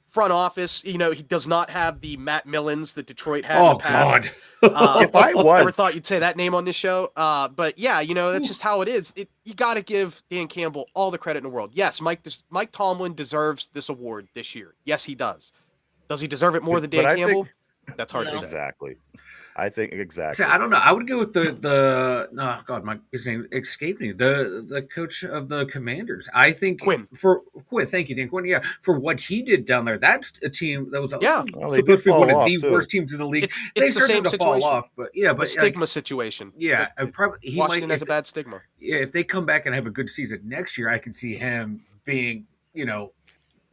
front office. He does not have the Matt Millens that Detroit had in the past. God. If I was, Never thought you'd say that name on this show. But yeah, that's just how it is. You got to give Dan Campbell all the credit in the world. Yes, Mike Tomlin deserves this award this year. Yes, he does. Does he deserve it more than Dan Campbell? That's hard to say. Exactly. I think exactly. See, I don't know. I would go with the oh God, his name escaped me. The coach of the Commanders. I think Quinn. Thank you, Dan Quinn. Yeah, for what he did down there. That's a team that was Yeah. Well, they supposed did to be one fall of off, the too. worst teams in the league. It's They the same started to fall situation. off, but yeah, The but stigma situation. yeah, probably he Washington might. has a bad stigma. Yeah, if they come back and have a good season next year, I can see him being,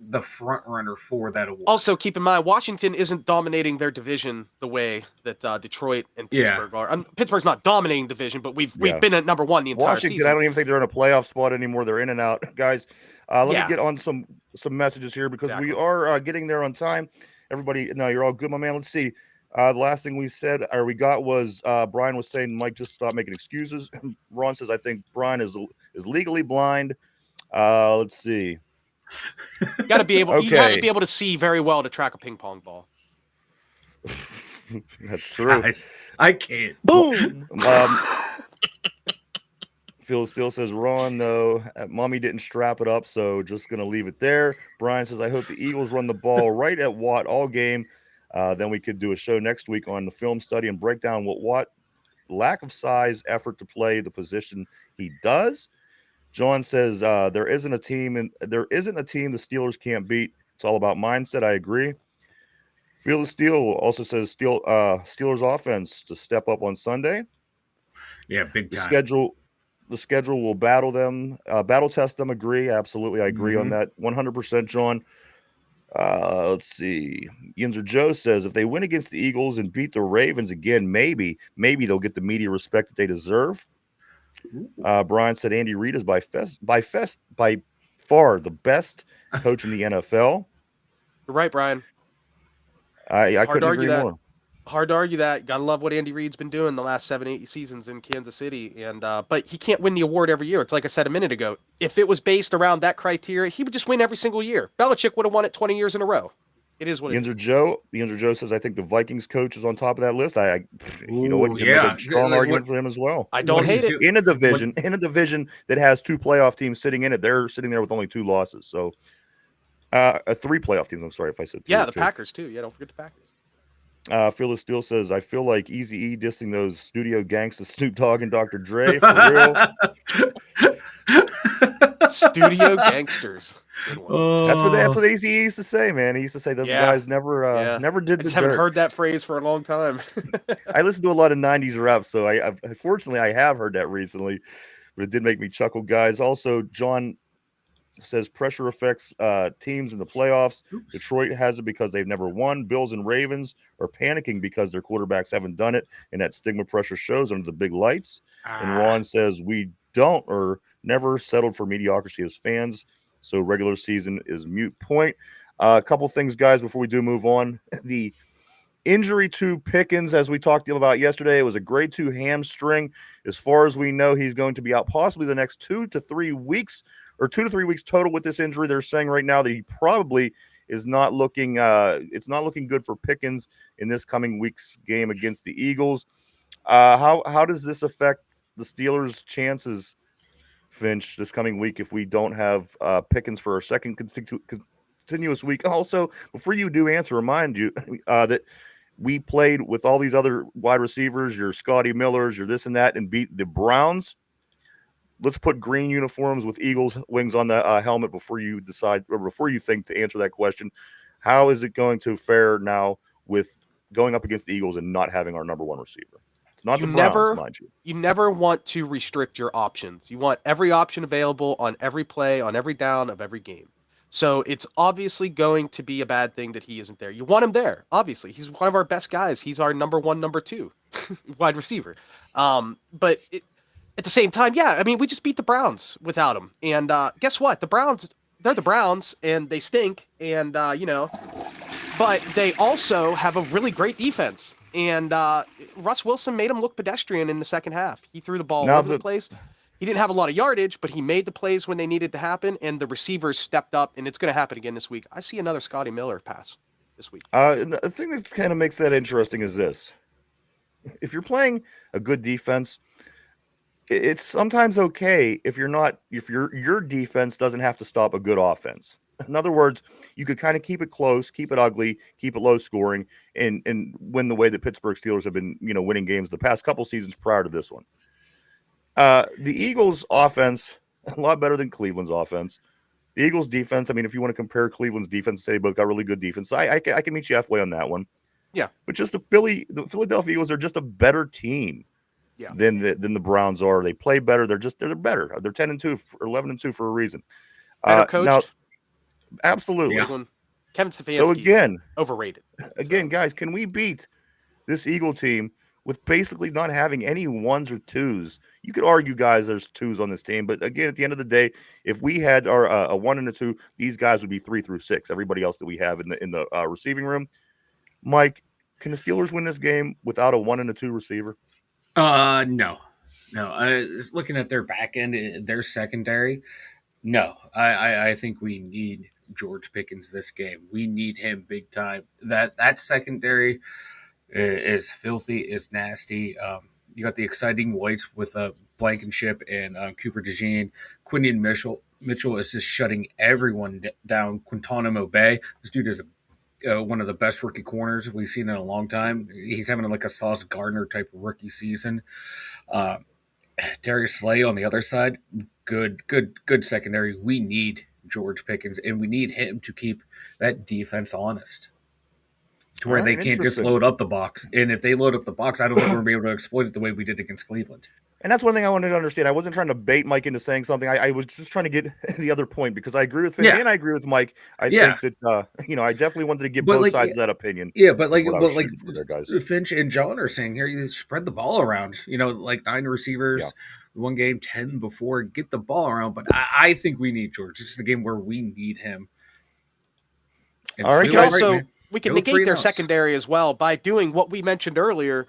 the front runner for that award. Also, keep in mind, Washington isn't dominating their division the way that Detroit and Pittsburgh are. Pittsburgh's not dominating division, but we've been at number one the entire Washington, season. I don't even think they're in a playoff spot anymore. They're in and out, guys. Let me get on some messages here because we are getting there on time. Everybody, no, you're all good, my man. Let's see. The last thing we got was Brian was saying Mike just stop making excuses. Ron says I think Brian is legally blind. Let's see. You got to be able. Okay. You have to be able to see very well to track a ping pong ball. That's true. Guys, I can't. Boom. Phil still says Ron, though, mommy didn't strap it up, so just gonna leave it there. Brian says I hope the Eagles run the ball right at Watt all game. Then we could do a show next week on the film study and break down what Watt lack of size, effort to play the position he does. John says there isn't a team the Steelers can't beat. It's all about mindset. I agree. Feel the Steel also says Steelers offense to step up on Sunday. Yeah, big time. The schedule will battle test them. Agree. Absolutely. I agree on that 100%, John. Let's see. Yinzer Joe says if they win against the Eagles and beat the Ravens again, maybe they'll get the media respect that they deserve. Brian said Andy Reid is by far the best coach in the NFL. You're right, Brian. I couldn't agree more. Hard to argue that. Gotta love what Andy Reid's been doing the last 7-8 seasons in Kansas City, and but he can't win the award every year. It's like I said a minute ago. If it was based around that criteria, he would just win every single year. Belichick would have won it 20 years in a row. It is what it is. Yinzer Joe says I think the Vikings coach is on top of that list. Make a strong argument for him as well. I don't hate it. In a division that has 2 playoff teams sitting in it, they're sitting there with only 2 losses. So 3 playoff teams. I'm sorry if I said 3. Yeah, the Packers too. Yeah, don't forget the Packers. Phyllis Steele says I feel like Eazy-E dissing those studio gangsters Snoop Dogg and Dr. Dre for real. Studio gangsters. That's what Eazy used to say, man. He used to say those guys never did the dirt. Haven't heard that phrase for a long time. I listened to a lot of 90s rap, so unfortunately I have heard that recently, but it did make me chuckle, guys. Also, John says pressure affects teams in the playoffs. Oops. Detroit has it because they've never won. Bills and Ravens are panicking because their quarterbacks haven't done it, and that stigma pressure shows under the big lights. And Ron says we don't or never settled for mediocrity as fans, so regular season is moot point. A couple things, guys, before we do move on. The injury to Pickens, as we talked about yesterday, it was a grade 2 hamstring. As far as we know, he's going to be out possibly the next 2 to 3 weeks, or 2 to 3 weeks total with this injury. They're saying right now that he probably is not looking it's not looking good for Pickens in this coming week's game against the Eagles. How does this affect the Steelers' chances, Finch, this coming week if we don't have Pickens for our second continuous week? Also, before you do answer, remind you that we played with all these other wide receivers, your Scotty Millers, your this and that, and beat the Browns. Let's put green uniforms with Eagles wings on the helmet before you decide, or before you think to answer that question. How is it going to fare now with going up against the Eagles and not having our number one receiver? It's not the Browns, mind you. You never want to restrict your options. You want every option available on every play, on every down of every game. So it's obviously going to be a bad thing that he isn't there. You want him there, obviously. He's one of our best guys. He's our number one, number two wide receiver. But at the same time, yeah, I mean, we just beat the Browns without him. And guess what? The Browns, they're the Browns, and they stink. And, but they also have a really great defense. And Russ Wilson made him look pedestrian in the second half. He threw the ball all over the place. He didn't have a lot of yardage, but he made the plays when they needed to happen, and the receivers stepped up, and it's going to happen again this week. I see another Scotty Miller pass this week. The thing that kind of makes that interesting is this. If you're playing a good defense, it's sometimes okay if your defense doesn't have to stop a good offense. In other words, you could kind of keep it close, keep it ugly, keep it low scoring, and win the way the Pittsburgh Steelers have been, winning games the past couple seasons prior to this one. The Eagles' offense, a lot better than Cleveland's offense. The Eagles' defense, I mean, if you want to compare Cleveland's defense, say they both got really good defense. I can meet you halfway on that one. Yeah. But just the Philadelphia Eagles are just a better team than the Browns are. They play better. They're better. They're 10-2 or 11-2 for a reason. Better coached. Now, absolutely. Yeah. Kevin Stefanski. So again, overrated. Guys, can we beat this Eagle team with basically not having any ones or twos? You could argue, guys, there's twos on this team, but again, at the end of the day, if we had our a 1 and a 2, these guys would be 3 through 6. Everybody else that we have in the receiving room. Mike, can the Steelers win this game without a 1 and a 2 receiver? No. Looking at their back end, their secondary, no. I think we need George Pickens this game. We need him big time. That secondary is filthy, is nasty. You got the exciting whites with Blankenship and Cooper DeJean. Quinion Mitchell is just shutting everyone down. Guantanamo Bay. This dude is one of the best rookie corners we've seen in a long time. He's having like a Sauce Gardner type of rookie season. Darius Slay on the other side, good secondary. We need George Pickens, and we need him to keep that defense honest, to where they can't just load up the box. And if they load up the box, I don't think we're going to be able to exploit it the way we did against Cleveland. And that's one thing I wanted to understand. I wasn't trying to bait Mike into saying something. I was just trying to get the other point, because I agree with Finch and I agree with Mike. I think that I definitely wanted to get both sides of that opinion. Yeah, but like guys. Finch and John are saying here, you spread the ball around. Like 9 receivers, one game, 10 before. Get the ball around. But I think we need George. This is the game where we need him. And all right, we can negate their secondary as well by doing what we mentioned earlier.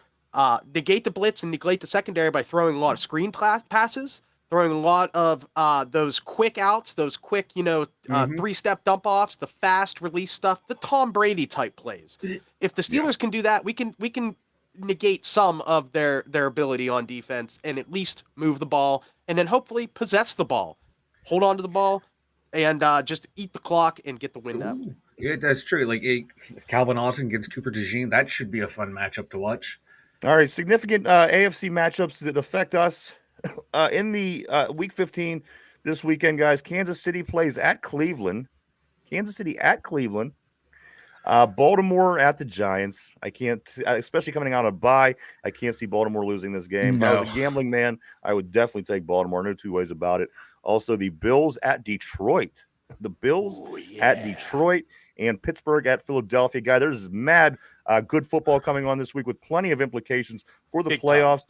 Negate the blitz and negate the secondary by throwing a lot of screen passes, throwing a lot of those quick outs, those quick, 3-step dump offs, the fast release stuff, the Tom Brady type plays. If the Steelers can do that, we can negate some of their ability on defense and at least move the ball, and then hopefully possess the ball, hold on to the ball, and just eat the clock and get the win out. Yeah, that's true. Like if Calvin Austin against Cooper DeJean, that should be a fun matchup to watch. All right, significant AFC matchups that affect us in the Week 15 this weekend, guys. Kansas City plays at Cleveland. Baltimore at the Giants. I can't, especially coming out of a bye, I can't see Baltimore losing this game. No. If I was a gambling man, I would definitely take Baltimore. No two ways about it. Also, the Bills at Detroit. At Detroit and Pittsburgh at Philadelphia. Guy, there's mad good football coming on this week with plenty of implications for the playoffs.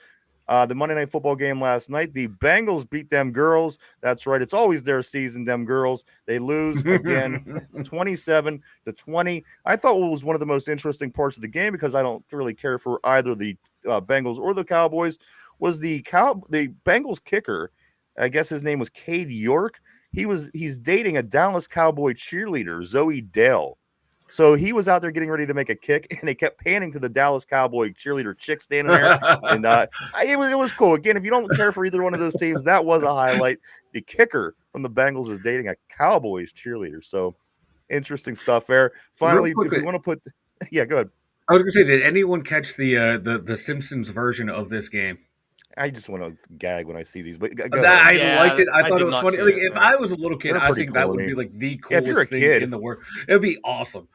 The Monday Night Football game last night, the Bengals beat them girls. That's right. It's always their season, them girls. They lose again, 27-20. I thought what was one of the most interesting parts of the game, because I don't really care for either the Bengals or the Cowboys, was the Bengals kicker. I guess his name was Cade York. He's dating a Dallas Cowboy cheerleader, Zoe Dale. So he was out there getting ready to make a kick, and they kept panning to the Dallas Cowboy cheerleader chick standing there. And it was cool. Again, if you don't care for either one of those teams, that was a highlight. The kicker from the Bengals is dating a Cowboys cheerleader. So interesting stuff there. Finally, if you want to put – yeah, go ahead. I was gonna say, did anyone catch the Simpsons version of this game? I just want to gag when I see these, but go That ahead. I liked it. I thought did it was not funny. see Like it, if no. I was a little kid, They're I pretty think that would corny. be like the Yeah, if you're a coolest thing kid. in the world. It would be awesome.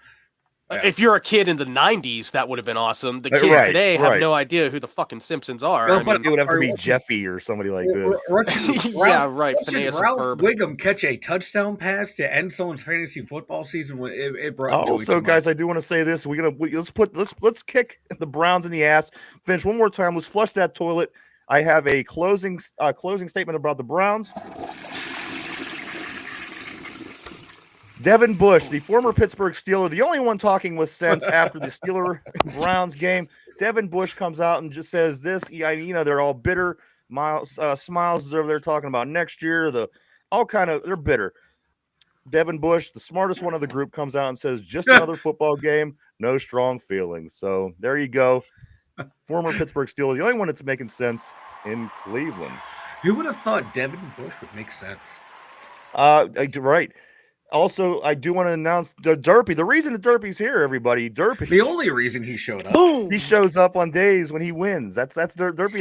Yeah. If you're a kid in the 90s, that would have been awesome. The kids Right, today have right. no idea who the fucking Simpsons are. No, I but mean, It would have to Sorry, be watching- Jeffy or somebody like this. Yeah, right, Watching Phineas Ralph and Ferb. Wiggum catch a touchdown pass to end someone's fantasy football season. It brought joy Also, to guys, my... I do want to say this. Let's kick the Browns in the ass. Finish one more time. Let's flush that toilet. I have a closing statement about the Browns. Devin Bush, the former Pittsburgh Steeler, the only one talking with sense after the Steeler Browns game. Devin Bush comes out and just says this. Yeah, they're all bitter. Smiles is over there talking about next year. They're bitter. Devin Bush, the smartest one of the group, comes out and says, just another football game, no strong feelings. So there you go. Former Pittsburgh Steeler, the only one that's making sense in Cleveland. Who would have thought Devin Bush would make sense? Right. Also, I do want to announce the Derpy. The reason the Derpy's here, everybody, Derpy. The only reason he showed up. boom. He shows up on days when he wins. That's Derpy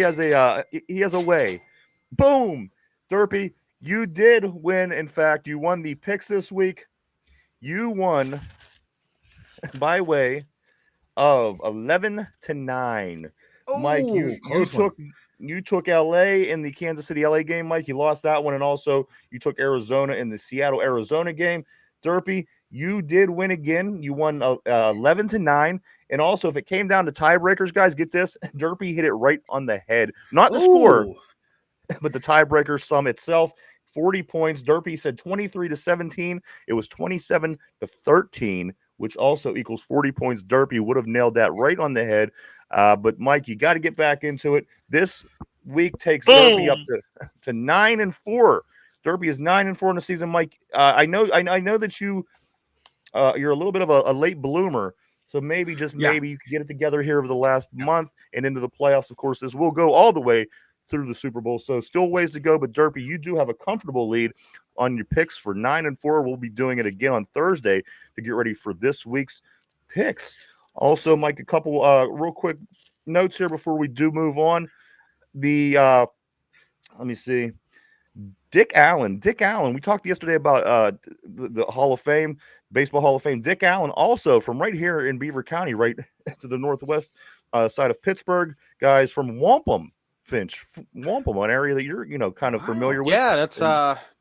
has a way. Boom, Derpy. You did win. In fact, you won the picks this week. You won by way of 11-9. Mike, you took LA in the Kansas City LA game. Mike, you lost that one, and also you took Arizona in the Seattle Arizona game. Derpy, you did win again. You won 11-9, and also if it came down to tiebreakers, guys, get this: Derpy hit it right on the head, not the score, but the tiebreaker sum itself. 40 points. Derpy said 23-17. It was 27-13, which also equals 40 points. Derpy would have nailed that right on the head. But Mike, you got to get back into it. This week takes Derpy up to 9-4. Derpy is 9-4 in the season. Mike, I know that you're a little bit of a late bloomer. So maybe maybe you could get it together here over the last month and into the playoffs. Of course, this will go all the way through the Super Bowl. So still ways to go, but Derpy, you do have a comfortable lead on your picks for 9-4. We'll be doing it again on Thursday to get ready for this week's picks. Also, Mike, a couple real quick notes here before we do move on. Let me see. Dick Allen. We talked yesterday about the Hall of Fame, Baseball Hall of Fame. Dick Allen, also from right here in Beaver County, right to the northwest side of Pittsburgh. Guys from Wampum, Finch. Wampum, an area that you're kind of familiar with. Yeah, that's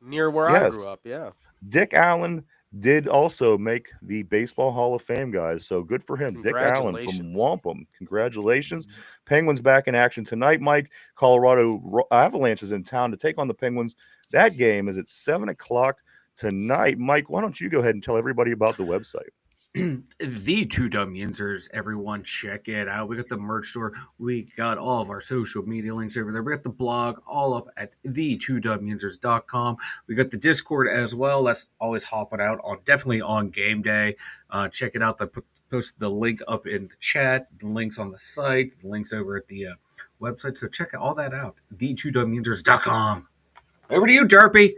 near where I grew up. Yeah. Dick Allen did also make the Baseball Hall of Fame, guys. So good for him. Dick Allen from Wampum. Congratulations. Penguins back in action tonight, Mike. Colorado Avalanche is in town to take on the Penguins. That game is at 7:00 tonight. Mike, why don't you go ahead and tell everybody about the website? The Two Dumb Yinzers, everyone check it out. We got the merch store. We got all of our social media links over there. We got the blog all up at the2dumbYinzers.com. We got the Discord as well. That's always hopping out definitely on game day. Check it out. I posted the link up in the chat, the links on the site, the links over at the website. So check all that out. the2dumbYinzers.com. Over to you, Derpy.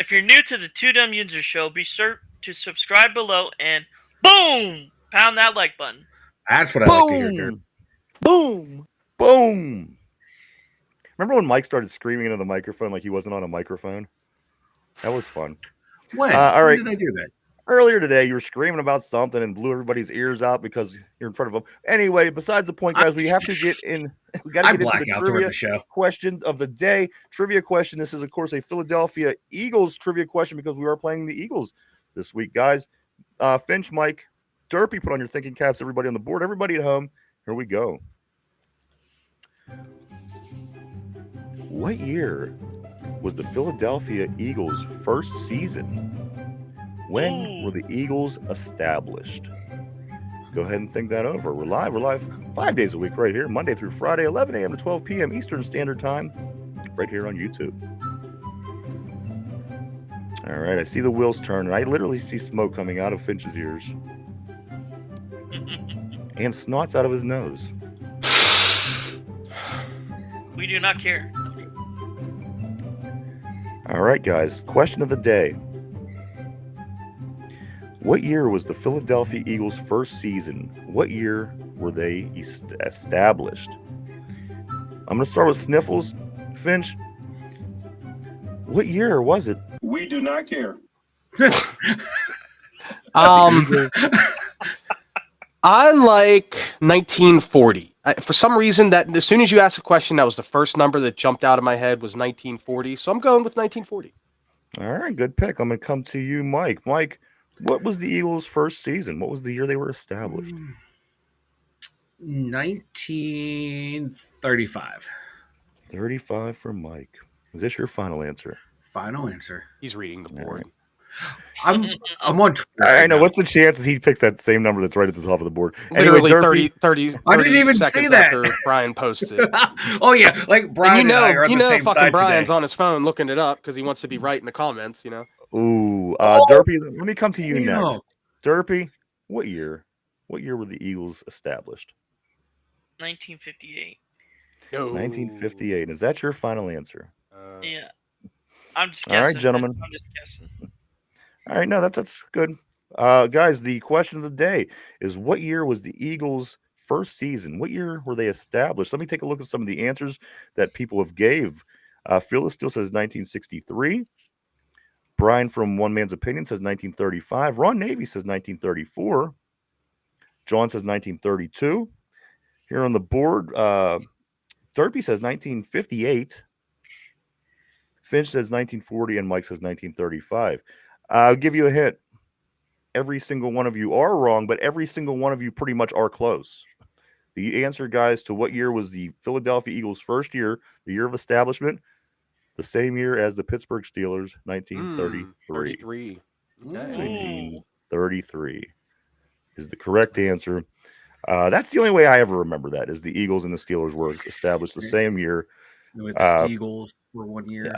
If you're new to the Two Dumb Yinzers show, be sure to subscribe below and boom! Pound that like button. That's what I like to hear, Derp. Boom! Remember when Mike started screaming into the microphone like he wasn't on a microphone? That was fun. When? All right. When did I do that? Earlier today, you were screaming about something and blew everybody's ears out because you're in front of them. Anyway, besides the point, guys, we have to get in. We got to get into the trivia question of the day. Trivia question. This is, of course, a Philadelphia Eagles trivia question because we are playing the Eagles this week, guys. Finch, Mike, Derpy, put on your thinking caps. Everybody on the board, everybody at home. Here we go. What year was the Philadelphia Eagles' first season? When were the Eagles established? Go ahead and think that over. We're live 5 days a week right here, Monday through Friday, 11 a.m. to 12 p.m. Eastern Standard Time, right here on YouTube. All right, I see the wheels turning. I literally see smoke coming out of Finch's ears and snots out of his nose. We do not care. All right, guys. Question of the day. What year was the Philadelphia Eagles' first season? What year were they established? I'm going to start with Sniffles. Finch, what year was it? We do not care. I like 1940. For some reason, that as soon as you asked a question, that was the first number that jumped out of my head was 1940. So I'm going with 1940. All right, good pick. I'm going to come to you, Mike. Mike, what was the Eagles' first season? What was the year they were established? 1935. 35 for Mike. Is this your final answer? Final answer. He's reading the board. I'm on Twitter. I know. Now. What's the chances he picks that same number that's right at the top of the board? Literally anyway, 30 I didn't even seconds see that. after Brian posted. Oh yeah, like Brian and I are on the same fucking side Brian's today. on his phone looking it up because he wants to be right in the comments. Ooh, Derpy. Let me come to you next. Derpy, what year? What year were the Eagles established? 1958. No. 1958. Is that your final answer? Yeah. I'm just guessing. All right, gentlemen. I'm just guessing. All right, no, that's good. Guys, the question of the day is what year was the Eagles' first season? What year were they established? Let me take a look at some of the answers that people have gave. Phyllis still says 1963. Brian from One Man's Opinion says 1935. Ron Navy says 1934. John says 1932. Here on the board, Derpy says 1958. Finch says 1940, and Mike says 1935. I'll give you a hint. Every single one of you are wrong, but every single one of you pretty much are close. The answer, guys, to what year was the Philadelphia Eagles' first year, the year of establishment, the same year as the Pittsburgh Steelers, 1933. 33. Okay. 1933 is the correct answer. That's the only way I ever remember that, is the Eagles and the Steelers were established the same year. With the Eagles for 1 year.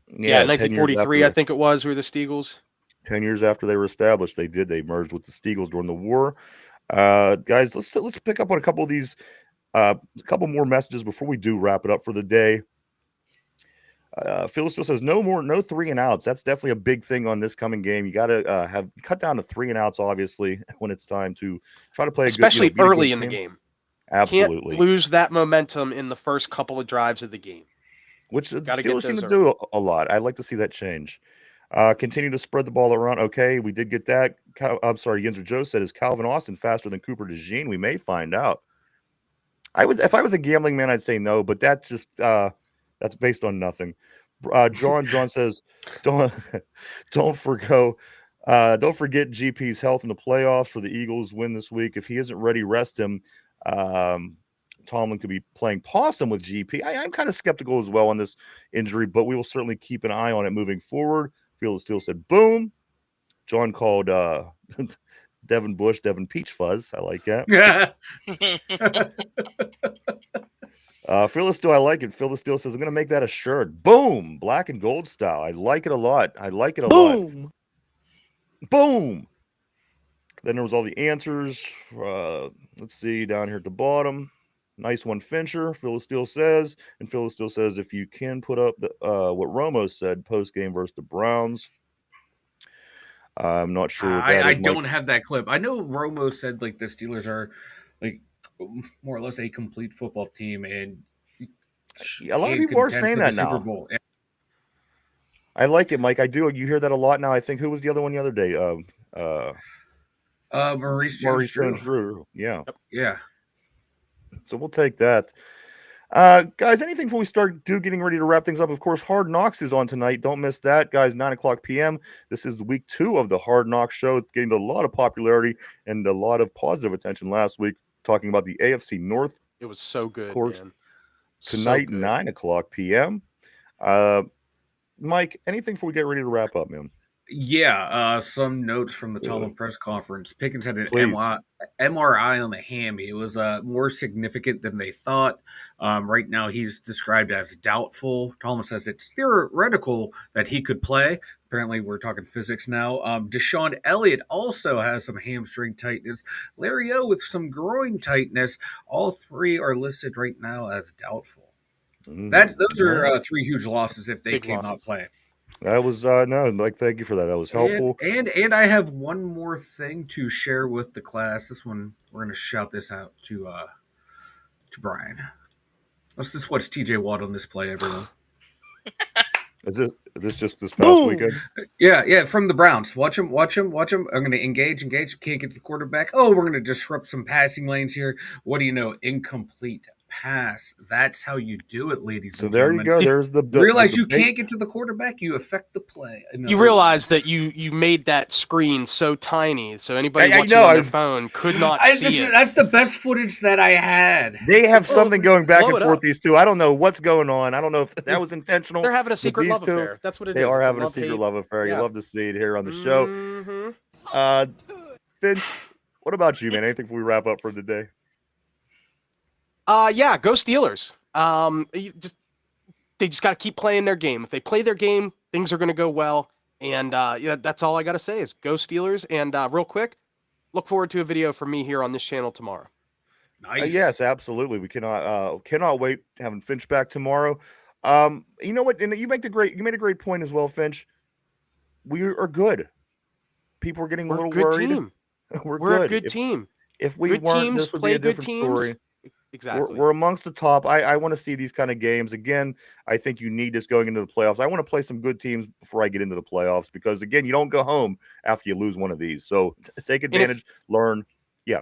Yeah, 1943, I think it was, were the Steagles. 10 years after they were established, they merged with the Steagles during the war. Guys, let's pick up on a couple of these, a couple more messages before we do wrap it up for the day. Phil still says no 3 and outs. That's definitely a big thing on this coming game. You got to cut down to 3 and outs, obviously, when it's time to try to play especially early in the game. Absolutely. Can't lose that momentum in the first couple of drives of the game. Which the Steelers seem to do a lot. I'd like to see that change. Continue to spread the ball around. Okay, we did get that. I'm sorry, Yinzer Joe said, is Calvin Austin faster than Cooper DeJean? We may find out. If I was a gambling man, I'd say no, but that's just that's based on nothing. John says, don't forget GP's health in the playoffs for the Eagles win this week. If he isn't ready, rest him. Tomlin could be playing possum with GP. I'm kind of skeptical as well on this injury, but we will certainly keep an eye on it moving forward. Field of Steel said, boom. John called Devin Bush, Devin Peach Fuzz. I like that. Yeah. Phil of Steel, I like it. Phil of Steel says, I'm going to make that a shirt. Boom. Black and gold style. I like it a lot. Boom. Boom. Then there was all the answers. Let's see down here at the bottom. Nice one, Fincher. Phil Steele says, and Phil Steele says, if you can put up what Romo said post game versus the Browns. I'm not sure. I don't have that clip. I know Romo said like the Steelers are like more or less a complete football team, and a lot of people are saying that now. I like it, Mike. I do. You hear that a lot now. I think who was the other one the other day? Maurice Jones-Drew. Yeah. Yeah. So we'll take that. Guys, anything before we start getting ready to wrap things up? Of course, Hard Knocks is on tonight. Don't miss that, guys. 9:00 p.m. This is week 2 of the Hard Knocks show. It gained a lot of popularity and a lot of positive attention last week, talking about the AFC North. It was so good, of course, man. Tonight, 9:00 p.m. Mike, anything before we get ready to wrap up, man? Yeah, some notes from the Tomlin press conference. Pickens had an MRI on the hammy. It was more significant than they thought. Right now, he's described as doubtful. Tomlin says it's theoretical that he could play. Apparently, we're talking physics now. Deshaun Elliott also has some hamstring tightness. Larry O with some groin tightness. All 3 are listed right now as doubtful. Those are 3 huge losses if they cannot play. That was no, Mike. Thank you for that. That was helpful. And I have one more thing to share with the class. This one we're going to shout this out to Brian. Let's just watch TJ Watt on this play, everyone. Is this just this past weekend? Yeah, from the Browns. Watch him. I'm going to engage. Can't get to the quarterback. Oh, we're going to disrupt some passing lanes here. What do you know? Incomplete pass. That's how you do it, ladies and there gentlemen. you go. There's the realize you can't get to the quarterback. You affect the play. You realize that you made that screen so tiny, so anybody watching on their phone could not see it. That's the best footage that I had. They have something going back and forth. These two. I don't know what's going on. I don't know if that was intentional. They're having a secret love affair. That's what it is. They are having a secret love affair. You love to see it here on the show. Finch, what about you, man? Anything before we wrap up for today? Yeah, go Steelers. They just got to keep playing their game. If they play their game, things are going to go well. And that's all I got to say is go Steelers. And real quick, look forward to a video from me here on this channel tomorrow. Nice. Yes, absolutely. We cannot wait having Finch back tomorrow. You know what? And you made a great point as well, Finch. We are good. People are getting a little worried. Team. We're a good team. If we weren't, this would be a different story. Exactly. We're amongst the top. I want to see these kind of games. Again, I think you need this going into the playoffs. I want to play some good teams before I get into the playoffs because, again, you don't go home after you lose one of these. So take advantage, learn. Yeah.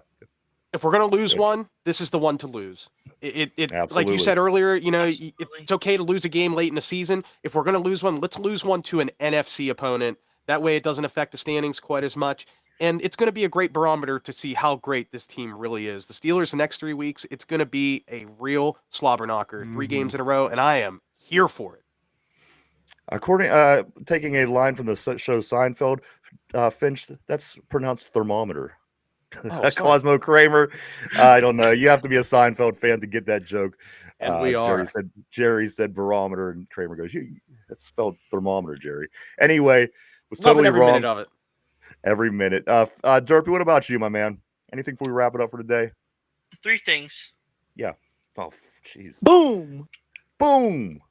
If we're going to lose one, this is the one to lose. It like you said earlier, it's okay to lose a game late in the season. If we're going to lose one, let's lose one to an NFC opponent. That way it doesn't affect the standings quite as much. And it's going to be a great barometer to see how great this team really is. The Steelers, the next 3 weeks, it's going to be a real slobber knocker. 3 games in a row, and I am here for it. Taking a line from the show Seinfeld, Finch, that's pronounced thermometer. Cosmo Kramer. I don't know. You have to be a Seinfeld fan to get that joke. And we are. Jerry said barometer, and Kramer goes, that's spelled thermometer, Jerry. Anyway, was totally every wrong. Minute of it. Every minute. Derpy, what about you, my man? Anything before we wrap it up for today? 3 things. Yeah. Oh, jeez. Boom.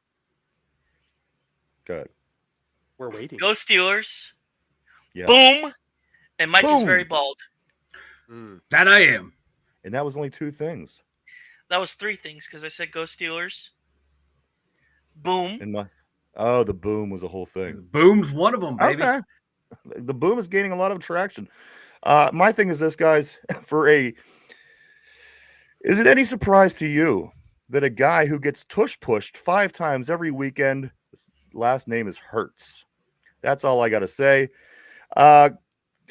Good. We're waiting. Go Steelers. Yeah. Boom. And Mike is very bald. That I am. And that was only 2 things. That was 3 things because I said go Steelers. Boom. And the boom was a whole thing. The boom's one of them, baby. Okay. The boom is gaining a lot of traction. My thing is this, guys. Is it any surprise to you that a guy who gets pushed 5 times every weekend, his last name is Hurts? That's all I got to say. I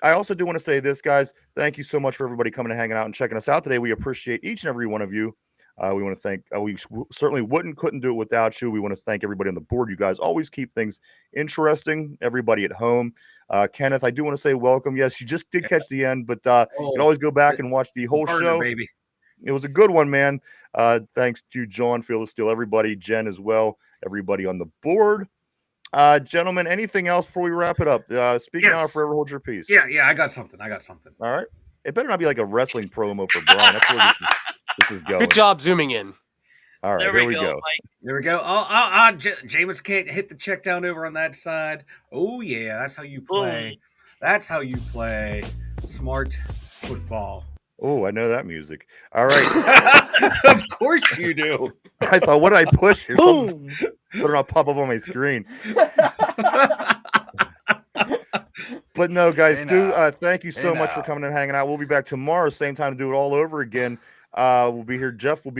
also do want to say this, guys. Thank you so much for everybody coming and hanging out and checking us out today. We appreciate each and every one of you. We want to thank, we certainly couldn't do it without you. We want to thank everybody on the board. You guys always keep things interesting. Everybody at home. Kenneth, I do want to say welcome. Yes, you just did catch the end, but you can always go back and watch the whole show. Baby. It was a good one, man. Thanks to John, Feel the Steel, everybody, Jen as well, everybody on the board. Gentlemen, anything else before we wrap it up? Speaking now, forever hold your peace. Yeah, I got something. All right. It better not be like a wrestling promo for Brian. That's where this is going. Good job zooming in. All right, here we go. Mike. There we go. Jameis can't hit the check down over on that side. Oh, yeah, that's how you play. Boom. That's how you play smart football. Oh, I know that music. All right. Of course you do. I thought, what did I push here? Something better not pop up on my screen. But no, guys, thank you so much for coming and hanging out. We'll be back tomorrow, same time to do it all over again. We'll be here. Finch will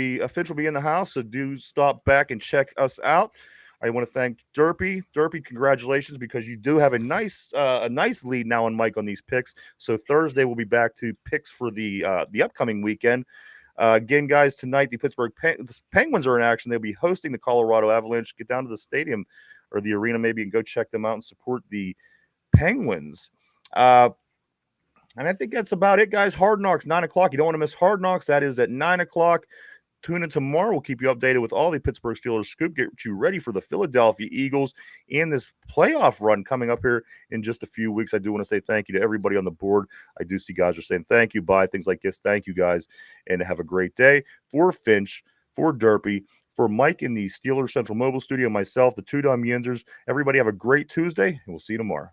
be in the house, so do stop back and check us out. I want to thank Derpy. Derpy, congratulations, because you do have a nice lead now on Mike on these picks. So Thursday we'll be back to picks for the upcoming weekend. Again, guys, tonight the Pittsburgh Penguins are in action. They'll be hosting the Colorado Avalanche. Get down to the stadium or the arena maybe and go check them out and support the Penguins. And I think that's about it, guys. Hard Knocks, 9 o'clock. You don't want to miss Hard Knocks. That is at 9 o'clock. Tune in tomorrow. We'll keep you updated with all the Pittsburgh Steelers scoop. Get you ready for the Philadelphia Eagles and this playoff run coming up here in just a few weeks. I do want to say thank you to everybody on the board. I do see guys are saying thank you, bye, things like this. Thank you, guys, and have a great day. For Finch, for Derpy, For Mike in the Steelers Central Mobile Studio, myself, the Two Dumb Yinzers, everybody have a great Tuesday, and we'll see you tomorrow.